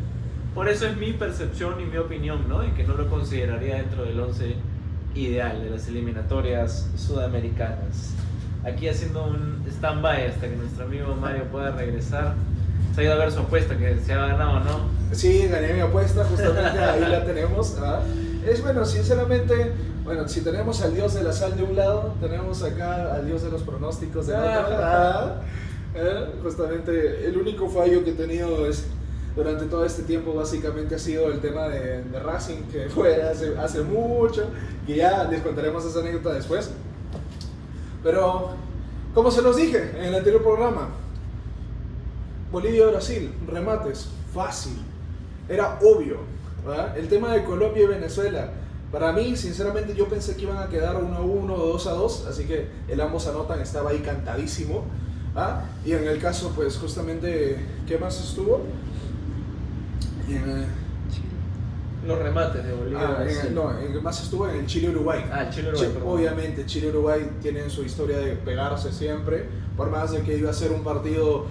Por eso es mi percepción y mi opinión, ¿no? En que no lo consideraría dentro del 11 ideal de las eliminatorias sudamericanas. Aquí haciendo un stand-by hasta que nuestro amigo Mario pueda regresar. Se ha ido a ver su apuesta, que se ha ganado, ¿no? Sí, gané mi apuesta, justamente ahí la tenemos. Es bueno, sinceramente, bueno, si tenemos al dios de la sal de un lado, tenemos acá al dios de los pronósticos del otro. Justamente el único fallo que he tenido durante todo este tiempo básicamente ha sido el tema de Racing, que fue hace mucho, que ya les contaremos esa anécdota después. Pero, como se los dije en el anterior programa, Bolivia-Brasil, remates, fácil, era obvio, ¿verdad? El tema de Colombia y Venezuela, para mí, sinceramente, yo pensé que iban a quedar 1-1 o 2-2, así que el ambos anotan estaba ahí cantadísimo, ¿verdad? Y en el caso, pues, justamente, ¿qué más estuvo? Los remates de Bolivia. En el más estuvo en el Chile-Uruguay. El Chile-Uruguay. Obviamente, Chile-Uruguay tienen su historia de pegarse siempre, por más de que iba a ser un partido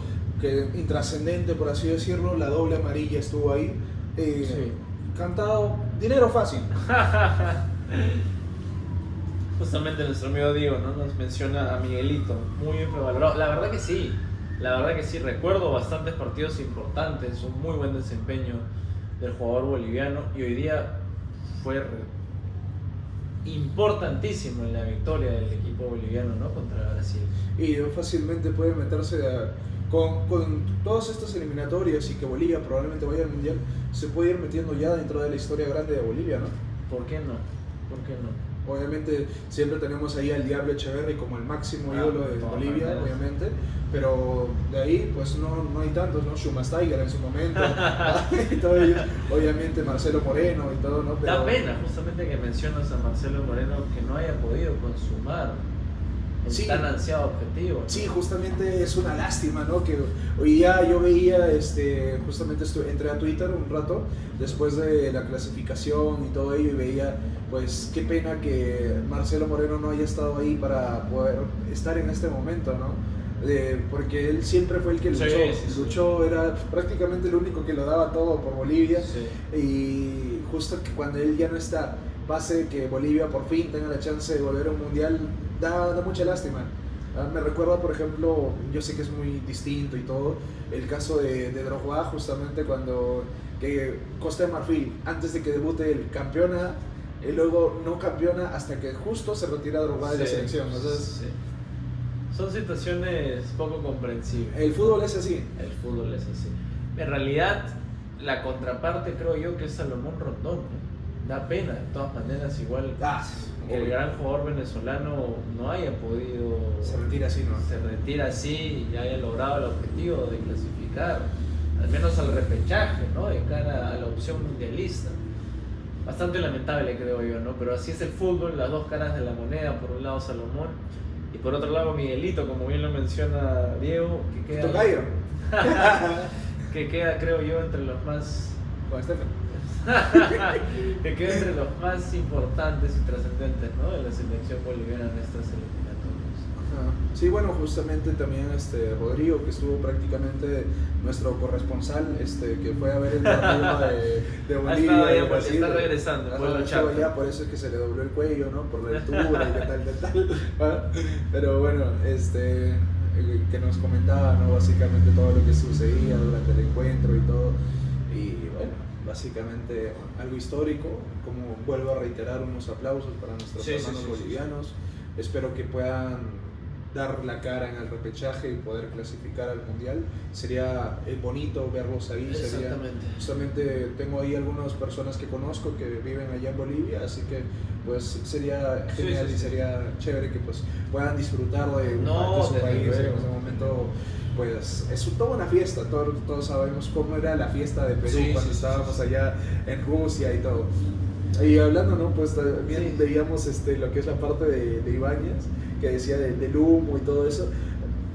intrascendente, por así decirlo, la doble amarilla estuvo ahí. Sí. Cantado, dinero fácil. Justamente nuestro amigo Diego, ¿no? Nos menciona a Miguelito, muy infravalorado. La verdad que sí, recuerdo bastantes partidos importantes, un muy buen desempeño del jugador boliviano y hoy día fue importantísimo en la victoria del equipo boliviano, ¿no? Contra Brasil. Y fácilmente puede meterse con todas estas eliminatorias y que Bolivia probablemente vaya al Mundial, se puede ir metiendo ya dentro de la historia grande de Bolivia, ¿no? ¿Por qué no? Obviamente siempre tenemos ahí al Diablo Echeverri como el máximo ídolo de Bolivia, maneras. Obviamente, pero de ahí pues no hay tantos, ¿no? Schumasteiger en su momento, y todo ello, obviamente Marcelo Moreno y todo, ¿no? Pero da pena justamente que mencionas a Marcelo Moreno que no haya podido consumar el tan ansiado objetivo, ¿no? Sí, justamente es una lástima, ¿no? Que hoy día yo veía, justamente entré a Twitter un rato después de la clasificación y todo ello y veía, pues, qué pena que Marcelo Moreno no haya estado ahí para poder estar en este momento, ¿no? Porque él siempre fue el que luchó, era prácticamente el único que lo daba todo por Bolivia, y justo que cuando él ya no está, pase que Bolivia por fin tenga la chance de volver a un mundial, da mucha lástima. Me recuerda, por ejemplo, yo sé que es muy distinto y todo, el caso de Drogba, justamente cuando que Costa de Marfil, antes de que debute el campeona, y luego no campeona hasta que justo se retira Drogba de la selección. Entonces, son situaciones poco comprensibles. El fútbol es así. En realidad, la contraparte creo yo que es Salomón Rondón, ¿no? Da pena, de todas maneras, igual que el gran jugador venezolano no haya podido... Se retira así y haya logrado el objetivo de clasificar, al menos al repechaje, ¿no? De cara a la opción mundialista. Bastante lamentable, creo yo, ¿no? Pero así es el fútbol, las dos caras de la moneda. Por un lado Salomón y por otro lado Miguelito, como bien lo menciona Diego, que queda... Tocayo. que queda, creo yo, entre los más... Con Estefan. que queda entre los más importantes y trascendentes, ¿no? De la selección boliviana en estas eliminatorias. Sí, bueno, justamente también Rodrigo, que estuvo prácticamente nuestro corresponsal, que fue a ver el partido de Bolivia. Está regresando. Por eso es que se le dobló el cuello, ¿no? Por la altura y qué tal. Pero bueno, que nos comentaba, ¿no? Básicamente todo lo que sucedía durante el encuentro y todo. Y bueno, básicamente algo histórico. Como vuelvo a reiterar, unos aplausos para nuestros hermanos bolivianos. Espero que puedan dar la cara en el repechaje y poder clasificar al mundial. Sería bonito verlos ahí. Exactamente. Justamente tengo ahí algunas personas que conozco que viven allá en Bolivia, así que pues sería genial y sería chévere que pues puedan disfrutar de su país en ese momento. Pues es toda una fiesta, todos sabemos cómo era la fiesta de Perú cuando estábamos allá en Rusia y todo. Y hablando, ¿no? Pues también veíamos lo que es la parte de Ibáñez, que decía del humo y todo eso.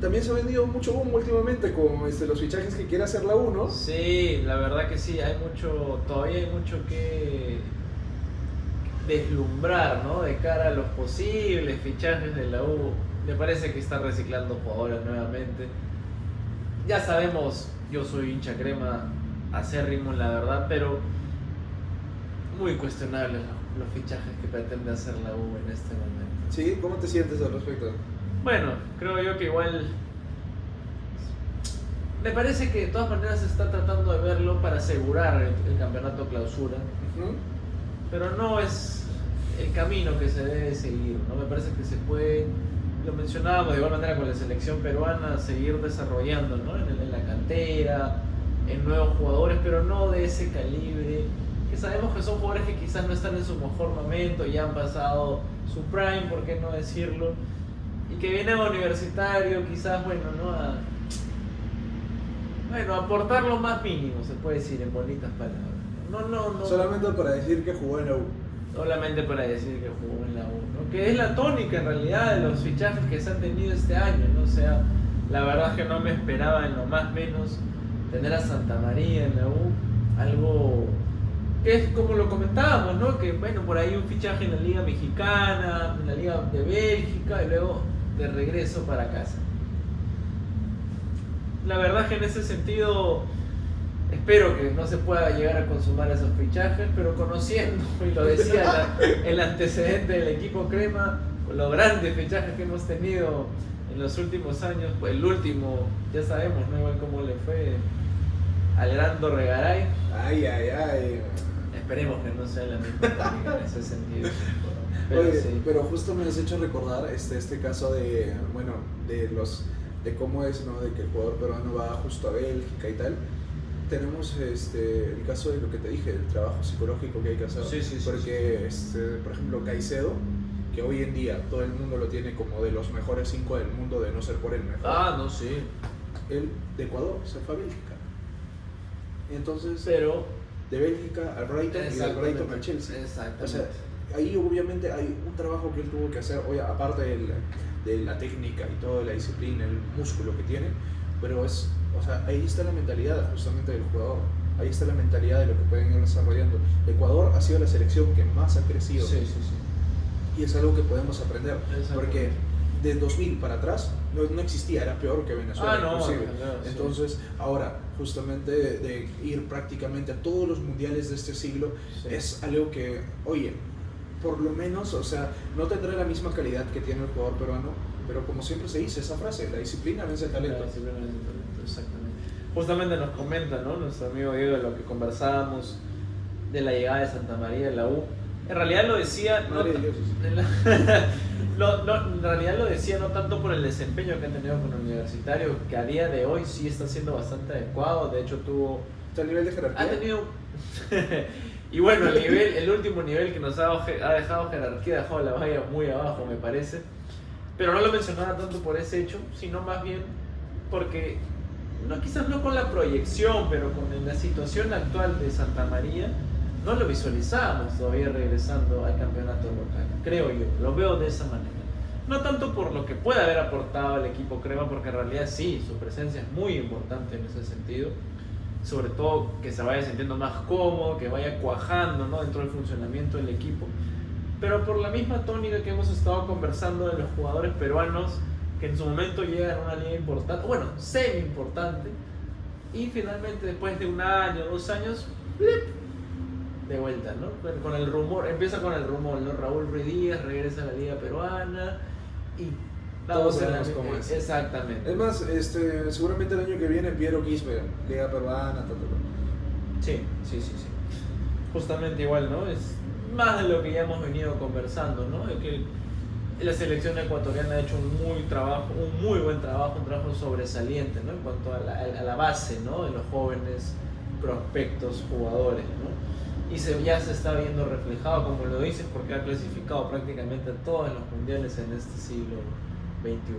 también se ha vendido mucho boom últimamente con los fichajes que quiere hacer la U, ¿no? Sí, la verdad que sí, todavía hay mucho que deslumbrar, ¿no? De cara a los posibles fichajes de la U. Me parece que está reciclando jugadores nuevamente. Ya sabemos, yo soy hincha crema acérrimo, la verdad, pero muy cuestionables los fichajes que pretende hacer la U en este momento. Sí, ¿cómo te sientes al respecto? Bueno, creo yo que igual me parece que de todas maneras se está tratando de verlo para asegurar el campeonato clausura, pero no es el camino que se debe seguir, ¿no? Me parece que se puede, lo mencionábamos de igual manera con la selección peruana, seguir desarrollando, ¿no? en la cantera, en nuevos jugadores, pero no de ese calibre, que sabemos que son jugadores que quizás no están en su mejor momento, ya han pasado su prime, ¿por qué no decirlo? Y que viene a Universitario, quizás, bueno, ¿no? Aportar lo más mínimo, se puede decir en bonitas palabras. No. Solamente para decir que jugó en la U. Solamente para decir que jugó en la U, ¿no? Que es la tónica en realidad de los fichajes que se han tenido este año, ¿no? O sea, la verdad es que no me esperaba en lo más menos tener a Santa María en la U, algo que es como lo comentábamos, ¿no? Que bueno, por ahí un fichaje en la Liga Mexicana, en la Liga de Bélgica y luego de regreso para casa. La verdad es que en ese sentido espero que no se pueda llegar a consumar esos fichajes, pero conociendo, y lo decía el antecedente del equipo crema, con los grandes fichajes que hemos tenido en los últimos años, pues el último, ya sabemos, ¿no? Igual cómo le fue al gran Dorregaray. Ay. Esperemos que no sea la misma tónica en ese sentido. Oye, sí. pero justo me has hecho recordar este caso de cómo es, ¿no? De que el jugador peruano va justo a Bélgica y tal. Tenemos el caso de lo que te dije, el trabajo psicológico que hay que hacer. Sí, porque, por ejemplo, Caicedo, que hoy en día todo el mundo lo tiene como de los mejores 5 del mundo, de no ser por el mejor. No, sí. Él de Ecuador se fue a Bélgica. Entonces, Pero de Bélgica al Brighton y del Brighton al Chelsea. Exactamente. O sea, ahí obviamente hay un trabajo que él tuvo que hacer, aparte de la técnica y toda la disciplina, el músculo que tiene, pero ahí está la mentalidad justamente del jugador, ahí está la mentalidad de lo que pueden ir desarrollando. Ecuador ha sido la selección que más ha crecido, Sí. y es algo que podemos aprender, porque de 2000 para atrás no existía, era peor que Venezuela inclusive. Sí. Entonces ahora justamente de ir prácticamente a todos los mundiales de este siglo, es algo que, oye, por lo menos, no tendrá la misma calidad que tiene el jugador peruano, pero como siempre se dice esa frase, la disciplina vence el talento. La disciplina vence el talento, exactamente. Justamente nos comenta, ¿no? Nuestro amigo Diego, de lo que conversábamos de la llegada de Santa María a la U. En realidad lo decía en realidad lo decía no tanto por el desempeño que ha tenido con el Universitario, que a día de hoy sí está siendo bastante adecuado. De hecho ¿Está el nivel de jerarquía? ha tenido y bueno, el último nivel que nos ha dejado jerarquía, ha dejado la valla muy abajo, me parece. Pero no lo mencionaba tanto por ese hecho, sino más bien porque, quizás no con la proyección, pero con la situación actual de Santa María, no lo visualizábamos todavía regresando al campeonato local, creo yo, lo veo de esa manera. No tanto por lo que puede haber aportado el equipo crema, porque en realidad sí, su presencia es muy importante en ese sentido, sobre todo que se vaya sintiendo más cómodo, que vaya cuajando, ¿no? dentro del funcionamiento del equipo, pero por la misma tónica que hemos estado conversando de los jugadores peruanos que en su momento llegan a una liga importante, bueno, semi importante, y finalmente después de 1 año, 2 años, ¡blip!, de vuelta, ¿no? Con el rumor, empieza con el rumor, ¿no? Raúl Ruiz Díaz regresa a la liga peruana y todos sabemos cómo es. Exactamente. Es más, seguramente el año que viene Piero Quispe, liga peruana, Sí. Justamente igual, ¿no? Es más de lo que ya hemos venido conversando, ¿no? De que la selección ecuatoriana ha hecho un muy buen trabajo, un trabajo sobresaliente, ¿no? En cuanto a la base, ¿no? De los jóvenes prospectos jugadores, ¿no? Y ya se está viendo reflejado, como lo dices, porque ha clasificado prácticamente a todos los mundiales en este siglo XXI.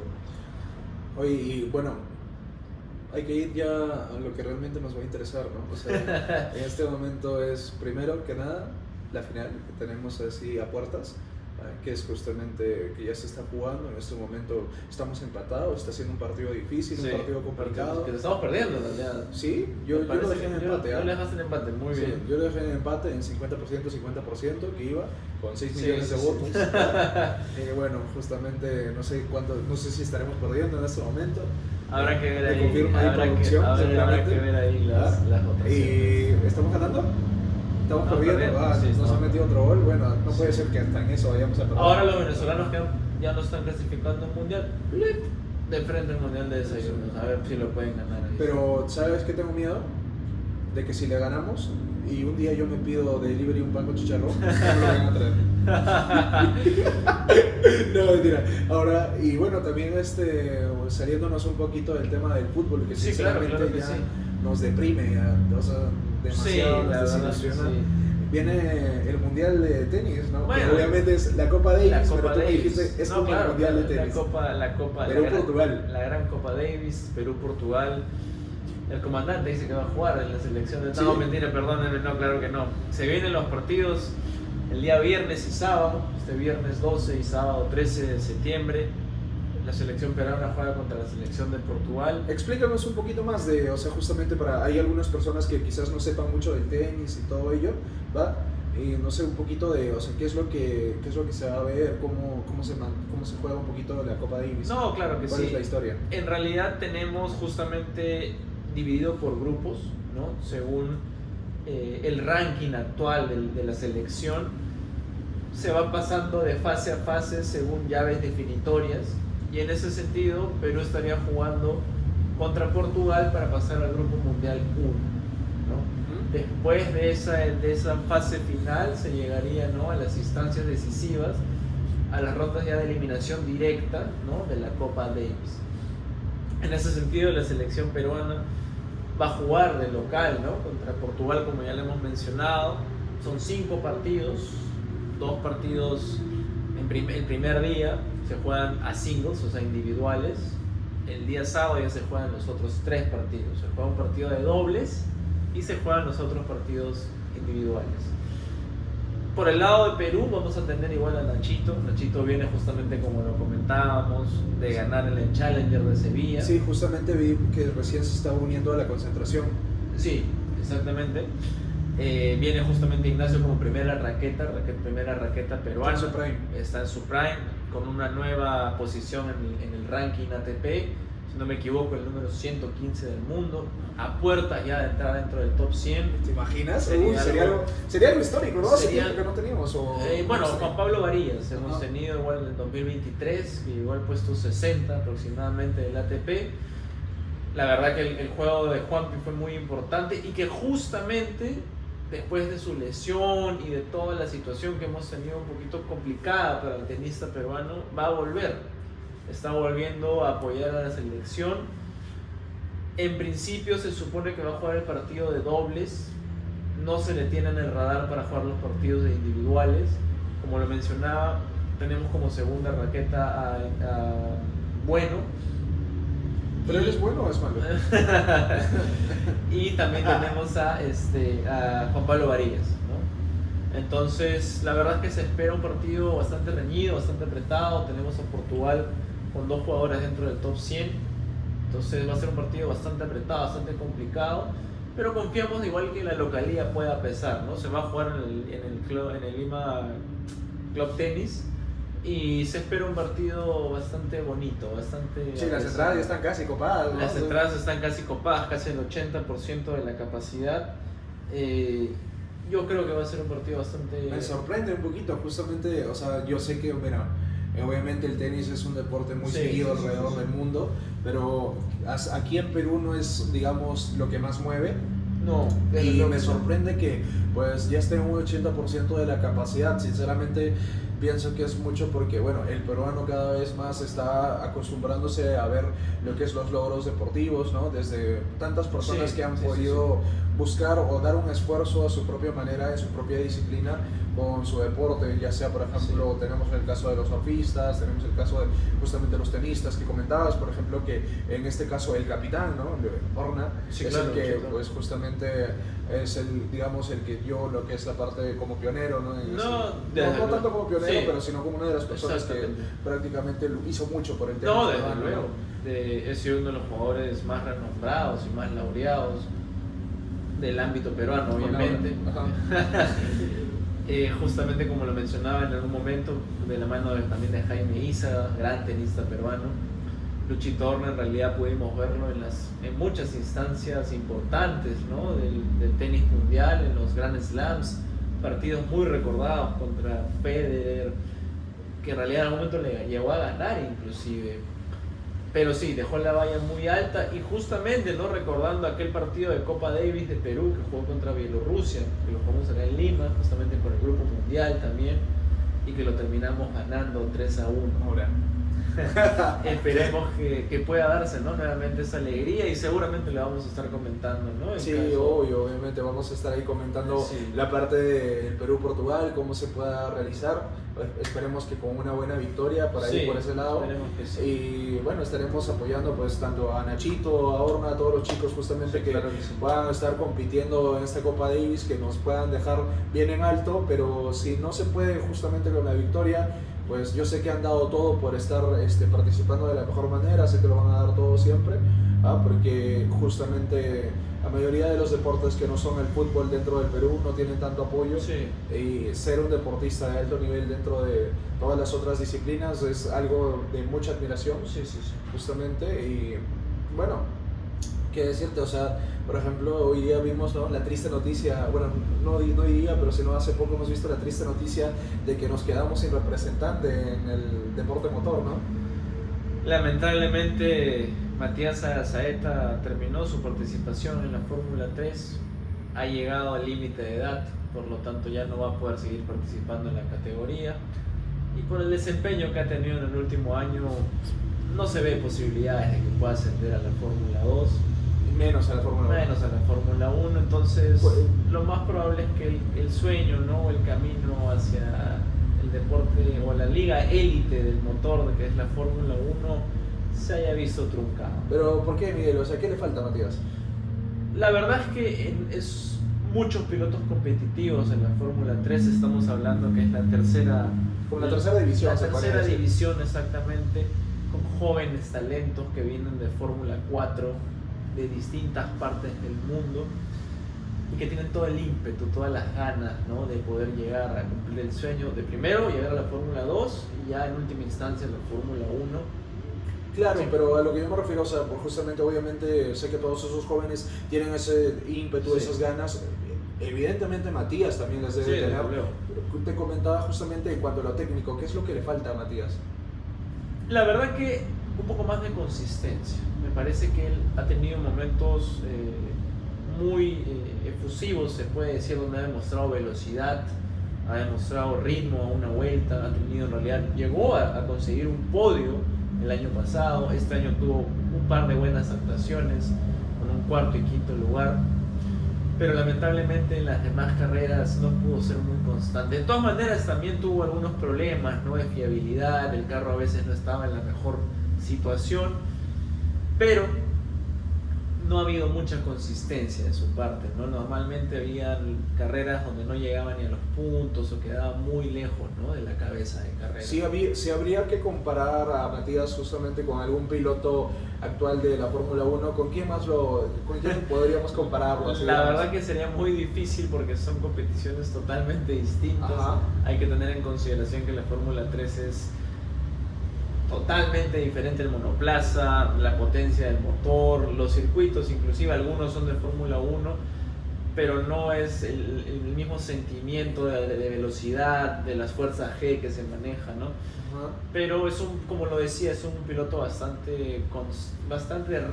Oye, y bueno, hay que ir ya a lo que realmente nos va a interesar, ¿no? En este momento es, primero que nada, la final, que tenemos así a puertas. que es justamente que ya se está jugando. En este momento estamos empatados, está siendo un partido difícil, Sí, un partido complicado. que lo estamos perdiendo en realidad. Sí, yo lo dejé en empate. Yo le dejaste en empate, muy Sí, bien. yo lo dejé en empate en 50% que iba con 6 Sí, millones sí, de sí. votos. Bueno, justamente no sé si estaremos perdiendo en este momento. Habrá que ver Me ahí. confirma ahí Habrá producción, habrá seguramente. que ver ahí las votaciones. ¿Y estamos ganando? ¿Estamos perdiendo? Sí, Nos estamos. han metido otro gol. Bueno, no puede ser que hasta en eso vayamos a perder. Ahora los venezolanos que ya no están clasificando al mundial, ¡blip! De frente al mundial de desayunos, a ver si lo pueden ganar ahí. Pero, ¿sabes qué tengo miedo? De que si le ganamos y un día yo me pido delivery un pan con chicharrón, no me lo van a traer. No, mentira. Ahora, y bueno, también saliéndonos un poquito del tema del fútbol, que Sí, claro, sinceramente claro que ya sí. nos deprime, ya, o sea, demasiado, Sí, la nos verdad que desilusiona. sí. Viene el mundial de tenis, ¿no? Bueno, que obviamente es la Copa Davis, La Copa pero tú me Davis. dijiste es No, como claro, el mundial de tenis. la Copa Perú-Portugal. La gran Copa Davis, Perú-Portugal. El comandante dice que va a jugar en la selección de... ¿Sí? No, mentira, perdónenme, no, claro que no. Se vienen los partidos el día viernes y sábado, este viernes 12 y sábado 13 de septiembre. La selección peruana juega contra la selección de Portugal. Explícanos un poquito más o sea, justamente hay algunas personas que quizás no sepan mucho del tenis y todo ello, ¿va? Y no sé, un poquito o sea, qué es lo que se va a ver, cómo se juega un poquito la Copa Davis. No, claro que ¿Cuál sí. es la historia? En realidad tenemos justamente dividido por grupos, ¿no? Según el ranking actual de la selección, se va pasando de fase a fase según llaves definitorias, y en ese sentido Perú estaría jugando contra Portugal para pasar al grupo mundial 1, ¿no? Después de esa fase final se llegaría, ¿no?, a las instancias decisivas, a las rondas ya de eliminación directa, ¿no?, de la Copa Davis. En ese sentido, la selección peruana va a jugar de local, ¿no?, contra Portugal, como ya le hemos mencionado. Son 5 partidos, 2 partidos el primer día se juegan a singles, o sea, individuales. El día sábado ya se juegan los otros 3 partidos. Se juega un partido de dobles y se juegan los otros partidos individuales. Por el lado de Perú vamos a tener igual a Nachito. Nachito viene justamente, como lo comentábamos, de ganar el Challenger de Sevilla. Sí, justamente vi que recién se estaba uniendo a la concentración. Sí, exactamente. Viene justamente Ignacio como primera raqueta peruana. Está en su prime. Está en su prime, con una nueva posición en el ranking ATP. Si no me equivoco, el número 115 del mundo, a puertas ya de entrar dentro del top 100. ¿Te imaginas? Sería Algo histórico, ¿no? Hace sería- tiempo que no teníamos. Bueno, no sé. Juan Pablo Varillas, hemos Ajá. tenido igual en el 2023, que igual puesto 60 aproximadamente del ATP. La verdad que el juego de Juanpi fue muy importante, y que justamente después de su lesión y de toda la situación que hemos tenido un poquito complicada para el tenista peruano, va a volver. Está volviendo a apoyar a la selección. En principio se supone que va a jugar el partido de dobles. No se le tiene en el radar para jugar los partidos de individuales. Como lo mencionaba, tenemos como segunda raqueta a Bueno. ¿Pero él es bueno o es malo? Y también tenemos a Juan Pablo Varillas, ¿no? Entonces, la verdad es que se espera un partido bastante reñido, bastante apretado. Tenemos a Portugal con 2 jugadores dentro del top 100. Entonces va a ser un partido bastante apretado, bastante complicado. Pero confiamos igual que la localía pueda pesar, ¿no? Se va a jugar en el Lima Club Tennis. Y se espera un partido bastante bonito, bastante... Sí, las entradas ya están casi copadas, ¿no? Las entradas están casi copadas, casi el 80% de la capacidad. Yo creo que va a ser un partido bastante... Me sorprende un poquito, justamente, o sea, yo sé que, mira, obviamente el tenis es un deporte muy seguido alrededor del mundo, pero aquí en Perú no es, digamos, lo que más mueve. No, Y me sorprende que pues ya esté un 80% de la capacidad. Sinceramente pienso que es mucho porque, bueno, el peruano cada vez más está acostumbrándose a ver lo que es los logros deportivos, ¿no? Desde tantas personas que han podido buscar o dar un esfuerzo a su propia manera, en su propia disciplina con su deporte, ya sea, por ejemplo, tenemos el caso de los surfistas, tenemos el caso de justamente los tenistas que comentabas, por ejemplo, que en este caso el capitán, ¿no? Horna, es el que pues justamente es el, digamos, el que dio lo que es la parte como pionero, ¿no? No tanto como pionero, primero, pero sino como una de las personas que prácticamente lo hizo mucho por el tenis No, desde peruano, luego. He sido uno de los jugadores más renombrados y más laureados del ámbito peruano, obviamente. Justamente como lo mencionaba en algún momento, de la mano también de Jaime Isa, gran tenista peruano. Luchito Horna, en realidad pudimos verlo en muchas instancias importantes, ¿no? del tenis mundial, en los Grand Slams, partidos muy recordados contra Federer, que en realidad en algún momento le llegó a ganar inclusive. Pero sí, dejó la valla muy alta y justamente, ¿no? Recordando aquel partido de Copa Davis de Perú que jugó contra Bielorrusia, que lo jugamos acá en Lima, justamente por el Grupo Mundial también, y que lo terminamos ganando 3-1. Ahora. Esperemos que pueda darse, ¿no? Nuevamente esa alegría y seguramente le vamos a estar comentando, ¿no? Sí, obviamente vamos a estar ahí comentando la parte del Perú-Portugal, cómo se pueda realizar. Esperemos que con una buena victoria por ahí, por ese lado. Y bueno, estaremos apoyando pues tanto a Nachito, a Horna, a todos los chicos justamente que puedan estar compitiendo en esta Copa Davis, que nos puedan dejar bien en alto, pero si no se puede justamente con la victoria, pues yo sé que han dado todo por estar participando de la mejor manera, sé que lo van a dar todo siempre, porque justamente la mayoría de los deportes que no son el fútbol dentro del Perú no tienen tanto apoyo, y ser un deportista de alto nivel dentro de todas las otras disciplinas es algo de mucha admiración, justamente. Y bueno, qué decirte, o sea, por ejemplo, hoy día vimos, ¿no?, la triste noticia, bueno, no diría, pero sino hace poco hemos visto la triste noticia de que nos quedamos sin representante en el deporte motor, ¿no? Lamentablemente, Matías Saeta terminó su participación en la Fórmula 3, ha llegado al límite de edad, por lo tanto ya no va a poder seguir participando en la categoría, y por el desempeño que ha tenido en el último año, no se ve posibilidades de que pueda ascender a la Fórmula 2. Menos a la Fórmula 1, entonces lo más probable es que el sueño, ¿no?, el camino hacia el deporte o la liga élite del motor, que es la Fórmula 1, se haya visto truncado. ¿Pero por qué, Miguel? O sea, ¿qué le falta a Matías? La verdad es que es muchos pilotos competitivos en la Fórmula 3, estamos hablando que es la tercera división. La tercera división, exactamente, con jóvenes talentos que vienen de Fórmula 4, de distintas partes del mundo, y que tienen todo el ímpetu, todas las ganas, ¿no?, de poder llegar a cumplir el sueño de primero llegar a la Fórmula 2 y ya en última instancia a la Fórmula 1. Claro, pero a lo que yo me refiero, o sea, pues justamente, obviamente, sé que todos esos jóvenes tienen ese ímpetu, esas ganas. Evidentemente Matías también las debe tener. Pero te comentaba justamente en cuanto a lo técnico, ¿qué es lo que le falta a Matías? La verdad que un poco más de consistencia. Me parece que él ha tenido momentos muy efusivos, se puede decir, donde ha demostrado velocidad, ha demostrado ritmo a una vuelta, ha tenido, en realidad, llegó a conseguir un podio el año pasado, este año tuvo un par de buenas actuaciones con un cuarto y quinto lugar, pero lamentablemente en las demás carreras no pudo ser muy constante. De todas maneras también tuvo algunos problemas, ¿no?, de fiabilidad, el carro a veces no estaba en la mejor situación, pero no ha habido mucha consistencia de su parte, ¿no? Normalmente habían carreras donde no llegaban ni a los puntos o quedaban muy lejos, ¿no?, de la cabeza de carrera. Si habría que comparar a Matías justamente con algún piloto actual de la Fórmula 1, ¿con quién podríamos compararlo? La verdad que sería muy difícil porque son competiciones totalmente distintas. Hay que tener en consideración que la Fórmula 3 es totalmente diferente, el monoplaza, la potencia del motor, los circuitos, inclusive algunos son de Fórmula 1, pero no es el mismo sentimiento de velocidad, de las fuerzas G que se maneja, ¿no? Pero es como lo decía, es un piloto bastante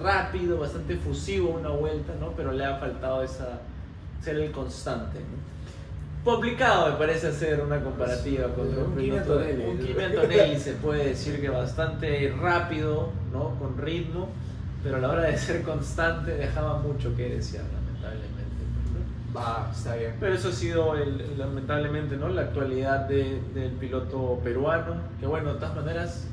rápido, bastante efusivo una vuelta, ¿no? Pero le ha faltado ser el constante, ¿no? Complicado me parece hacer una comparativa contra un piloto. Un Kimi Antonelli se puede decir que bastante rápido, ¿no?, con ritmo, pero a la hora de ser constante dejaba mucho que desear, lamentablemente. Está bien. Pero eso ha sido lamentablemente, ¿no?, la actualidad del piloto peruano, que bueno, de todas maneras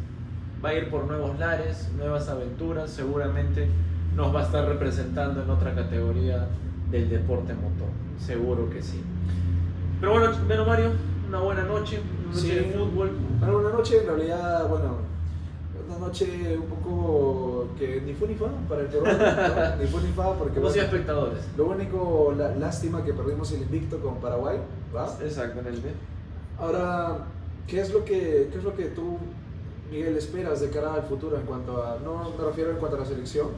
va a ir por nuevos lares, nuevas aventuras, seguramente nos va a estar representando en otra categoría del deporte motor, seguro que sí. Pero bueno, Mario, una buena noche Sí. de fútbol. Bueno, una noche en realidad, bueno, una noche un poco que ni fu ni fa para el peruano, ¿no? Ni fu ni fa porque Como si bueno, espectadores. lo único, lástima que perdimos el invicto con Paraguay, ¿va? Exactamente. Ahora, qué es lo que tú, Miguel, esperas de cara al futuro en cuanto a, no me refiero en cuanto a la selección,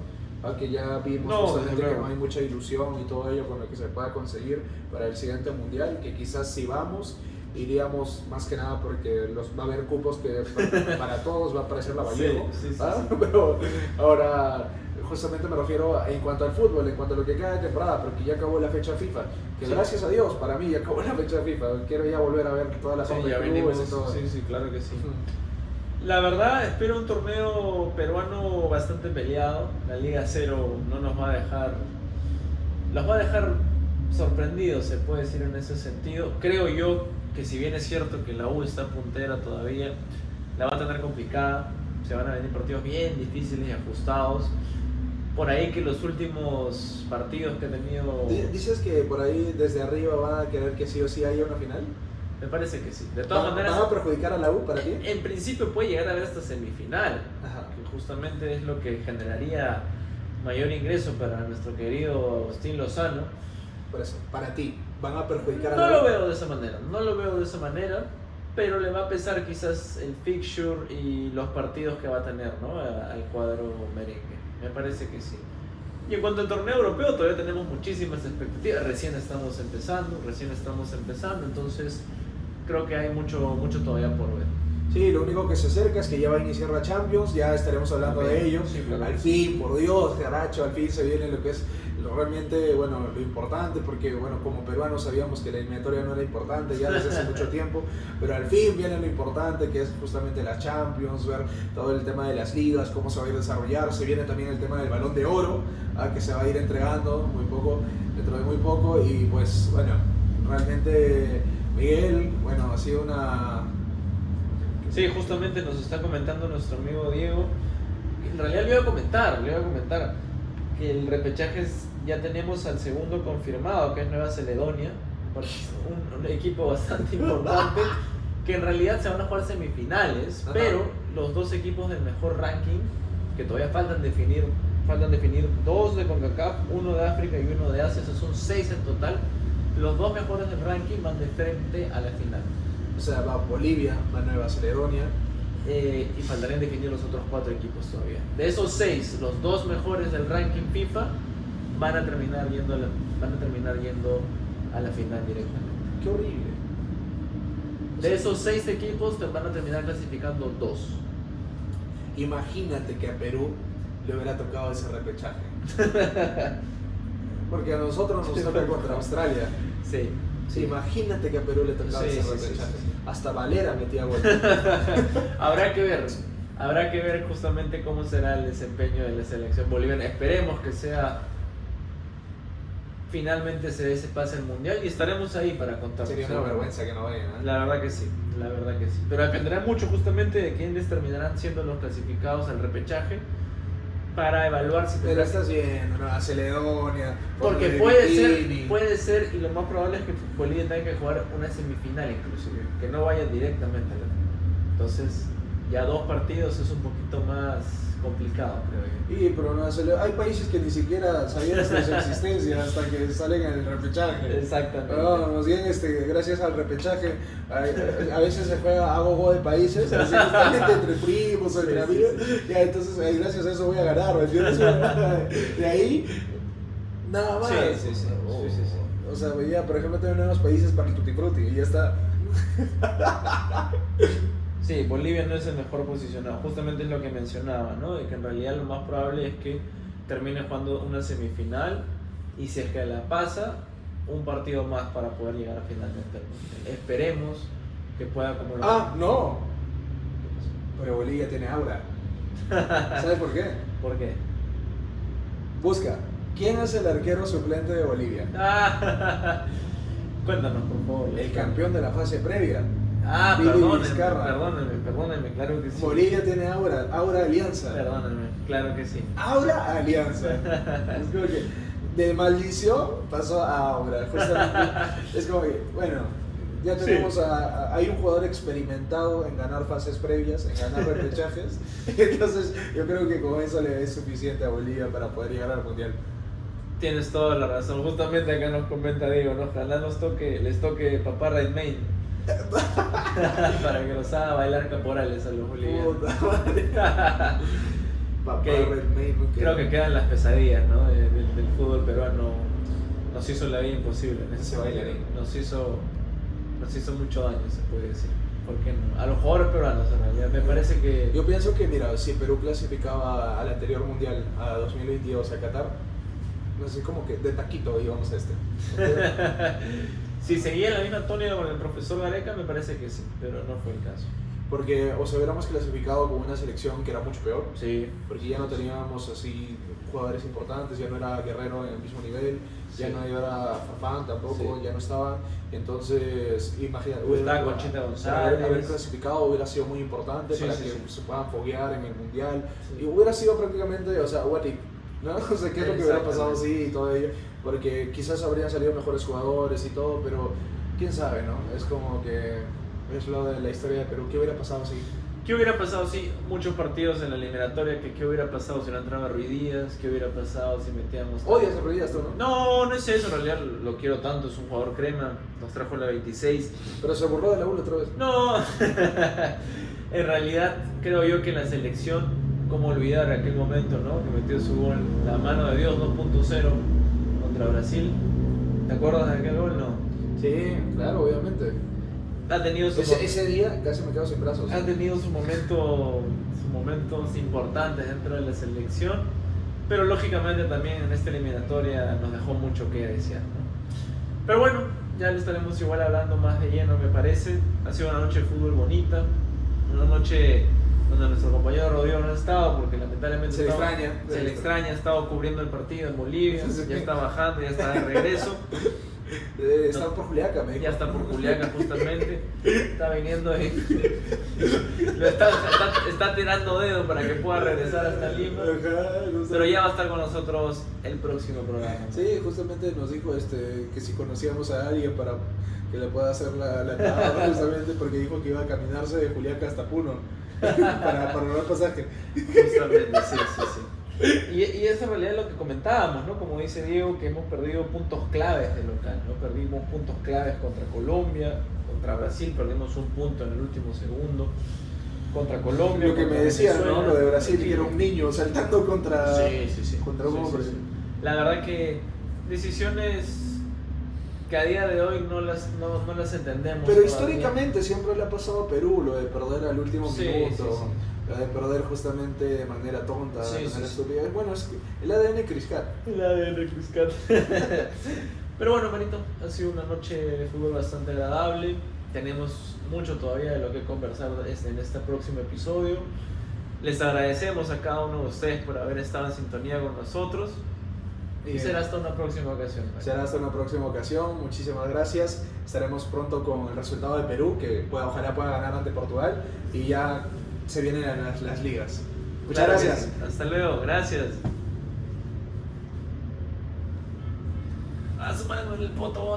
a que ya vimos No, justamente desde que luego. no hay mucha ilusión y todo ello con lo que se pueda conseguir para el siguiente mundial, que quizás si vamos, iríamos más que nada porque va a haber cupos que para todos va a aparecer la Vallejo, Sí, sí, sí, ¿ah? sí. Pero ahora justamente me refiero en cuanto al fútbol, en cuanto a lo que queda de temporada, porque ya acabó la fecha FIFA, que Sí. gracias a Dios para mí ya acabó la fecha FIFA, quiero ya volver a ver todas las Sí, ondas ya de venimos. clubes y todo. Sí, sí, claro que sí. Ujú. La verdad, espero un torneo peruano bastante peleado. La Liga Cero no nos va a dejar. Los va a dejar sorprendidos, se puede decir en ese sentido. Creo yo que, si bien es cierto que la U está puntera todavía, la va a tener complicada. Se van a venir partidos bien difíciles y ajustados. Por ahí que los últimos partidos que ha tenido. Dices que por ahí desde arriba van a querer que sí o sí haya una final. Me parece que sí. De todas maneras, ¿Van a perjudicar a la U para ti? en principio puede llegar a haber hasta semifinal. Ajá. Que justamente es lo que generaría mayor ingreso para nuestro querido Agustín Lozano. Por eso, para ti, ¿van a perjudicar a No la lo U? veo de esa manera, no lo veo de esa manera, pero le va a pesar quizás el fixture y los partidos que va a tener, ¿no? Al cuadro merengue. Me parece que sí. Y en cuanto al torneo europeo, todavía tenemos muchísimas expectativas. Recién estamos empezando, entonces creo que hay mucho todavía por ver. Sí, lo único que se acerca es que ya va a iniciar la Champions, ya estaremos hablando de ello. Sí, claro. Al fin, por Dios, caracho, al fin se viene lo que es realmente, bueno, lo importante, porque, bueno, como peruanos sabíamos que la eliminatoria no era importante ya desde hace mucho tiempo, pero al fin viene lo importante, que es justamente la Champions, ver todo el tema de las ligas, cómo se va a ir a desarrollar. Se viene también el tema del Balón de Oro, que se va a ir entregando dentro de muy poco, y pues, bueno, realmente, Miguel, bueno, ha sido una... Sí, justamente nos está comentando nuestro amigo Diego. En realidad le iba a comentar que el repechaje ya tenemos al segundo confirmado, que es Nueva Caledonia, un equipo bastante importante, que en realidad se van a jugar semifinales. Ajá. Pero los dos equipos del mejor ranking, que todavía faltan definir dos de CONCACAF, uno de África y uno de Asia, esos son 6 en total. Los dos mejores del ranking van de frente a la final. O sea, va Bolivia, va Nueva Caledonia. Y faltarían definir los otros 4 equipos todavía. De esos 6, los 2 mejores del ranking FIFA van a terminar yendo a la final directamente. Qué horrible. De esos 6 equipos te van a terminar clasificando 2. Imagínate que a Perú le hubiera tocado ese repechaje. Porque a nosotros nos toca contra Australia. Sí. Sí, imagínate que a Perú le tocaba Sí, ese sí, repechaje. sí, sí. Hasta Valera metía gol. Habrá que ver justamente cómo será el desempeño de la selección boliviana. Esperemos que finalmente se dé ese pase al mundial y estaremos ahí para contar. Sería una vergüenza que no vayan. ¿Eh? La verdad que sí. Pero dependerá mucho justamente de quiénes terminarán siendo los clasificados al repechaje para evaluar si Pero estás viendo, Nueva Caledonia. porque de puede bikini. ser, y lo más probable es que Bolivia tenga que jugar una semifinal inclusive, que no vayan directamente a la final. Entonces, ya 2 partidos es un poquito más complicado, creo yo. Y pero Nueva Caledonia, hay países que ni siquiera sabían de su existencia hasta que salen en el repechaje. Exactamente. No, más bien gracias al repechaje, a veces se juega a gogo de países, así justamente entre primos o entre Sí, amigos, sí. ya entonces gracias a eso voy a ganar, ¿me entiendes? De ahí, nada más. Sí. O sea, ya, por ejemplo, también tenemos países para el tutti frutti y ya está. Sí, Bolivia no es el mejor posicionado, justamente es lo que mencionaba, ¿no? De que en realidad lo más probable es que termine jugando una semifinal y, si es que la pasa, un partido más para poder llegar finalmente al mundial. Esperemos que pueda como No, pero Bolivia tiene aura. ¿Sabes por qué? ¿Por qué? Busca, ¿quién es el arquero suplente de Bolivia? Cuéntanos, por favor. El campeón de la fase previa. Billy Vizcarra. Perdónenme, claro que sí. Bolivia tiene aura alianza. Perdónenme, claro que sí. Aura alianza. Es como que de maldición pasó a aura. Justamente, es como que, bueno, Ya tenemos hay un jugador experimentado en ganar fases previas, en ganar repechajes. Entonces yo creo que con eso le es suficiente a Bolivia para poder llegar al Mundial. Tienes toda la razón. Justamente acá nos comenta Diego, ¿no? Ojalá les toque papá Redmayne. Para que los haga bailar caporales a los bolivianos. Puta madre. Papá Redmayne, creo que quedan las pesadillas, ¿no? Del fútbol peruano. Nos hizo la vida imposible en ese bailarín. Nos hizo mucho daño, se puede decir. ¿Por qué no? A los jugadores peruanos, en realidad. Me parece que... Yo pienso que, mira, si Perú clasificaba al anterior mundial, a 2022, a Qatar, no sé, como que de taquito íbamos a este. Si seguía la misma tónica con el profesor Gareca, me parece que sí, pero no fue el caso. Porque o sea, hubiéramos clasificado con una selección que era mucho peor. Sí. Porque ya no teníamos así jugadores importantes, ya no era Guerrero en el mismo nivel, ya no era Farfán tampoco, ya no estaba. Entonces, imagínate, Conchita González. haber clasificado hubiera sido muy importante para que se puedan foguear en el mundial. Sí. Y hubiera sido prácticamente, o sea, what if, ¿no? O sea, qué es lo que hubiera pasado así y todo ello. Porque quizás habrían salido mejores jugadores y todo, pero quién sabe, ¿no? Es como que es lo de la historia de Perú. ¿Qué hubiera pasado así? ¿Qué hubiera pasado si muchos partidos en la eliminatoria? ¿Qué hubiera pasado si no entraba Ruiz Díaz? ¿Qué hubiera pasado si metíamos... ¿Odias a Ruiz Díaz tú, no? No es eso, en realidad lo quiero tanto, es un jugador crema, nos trajo la 26. Pero se burló de la U otra vez. No, en realidad creo yo que en la selección, como olvidar aquel momento, ¿no? Que metió su gol, la mano de Dios 2.0 contra Brasil. ¿Te acuerdas de aquel gol? No. Sí, claro, obviamente. Ha tenido ese día casi me quedo sin brazos. Ha tenido sus momentos importantes dentro de la selección, pero lógicamente también en esta eliminatoria nos dejó mucho que desear, ¿no? Pero bueno, ya le estaremos igual hablando más de lleno, me parece. Ha sido una noche de fútbol bonita, una noche donde nuestro compañero Rodrigo no ha estado porque lamentablemente se le extraña, ha estado cubriendo el partido en Bolivia, ya está bajando, ya está de regreso. Está por Juliaca, me dijo. Ya está por Juliaca justamente. Está viniendo ahí. Está tirando dedo para que pueda regresar hasta Lima. Pero ya va a estar con nosotros el próximo programa. Sí, justamente nos dijo que si conocíamos a alguien para que le pueda hacer la tabla, justamente porque dijo que iba a caminarse de Juliaca hasta Puno para ahorrar pasaje. Justamente, sí. Y es en realidad lo que comentábamos, ¿no? Como dice Diego, que hemos perdido puntos claves de local, ¿no? Perdimos puntos claves contra Colombia, contra Brasil, perdimos un punto en el último segundo, contra Colombia. Lo que me decían, ¿no? Lo de Brasil, que era un niño saltando contra un hombre. Sí. La verdad que decisiones que a día de hoy no las entendemos. Pero todavía. Históricamente siempre le ha pasado a Perú lo de perder al último minuto. Sí. La de perder justamente de manera tonta, de manera estúpida. Bueno, es que el ADN Criscat. Pero bueno, Marito, ha sido una noche de fútbol bastante agradable. Tenemos mucho todavía de lo que conversar en este próximo episodio. Les agradecemos a cada uno de ustedes por haber estado en sintonía con nosotros. Y será hasta una próxima ocasión. Será hasta una próxima ocasión. Muchísimas gracias. Estaremos pronto con el resultado de Perú, que ojalá pueda ganar ante Portugal. Y ya se vienen las ligas. Muchas gracias. Hasta luego, gracias. A su mano en el poto.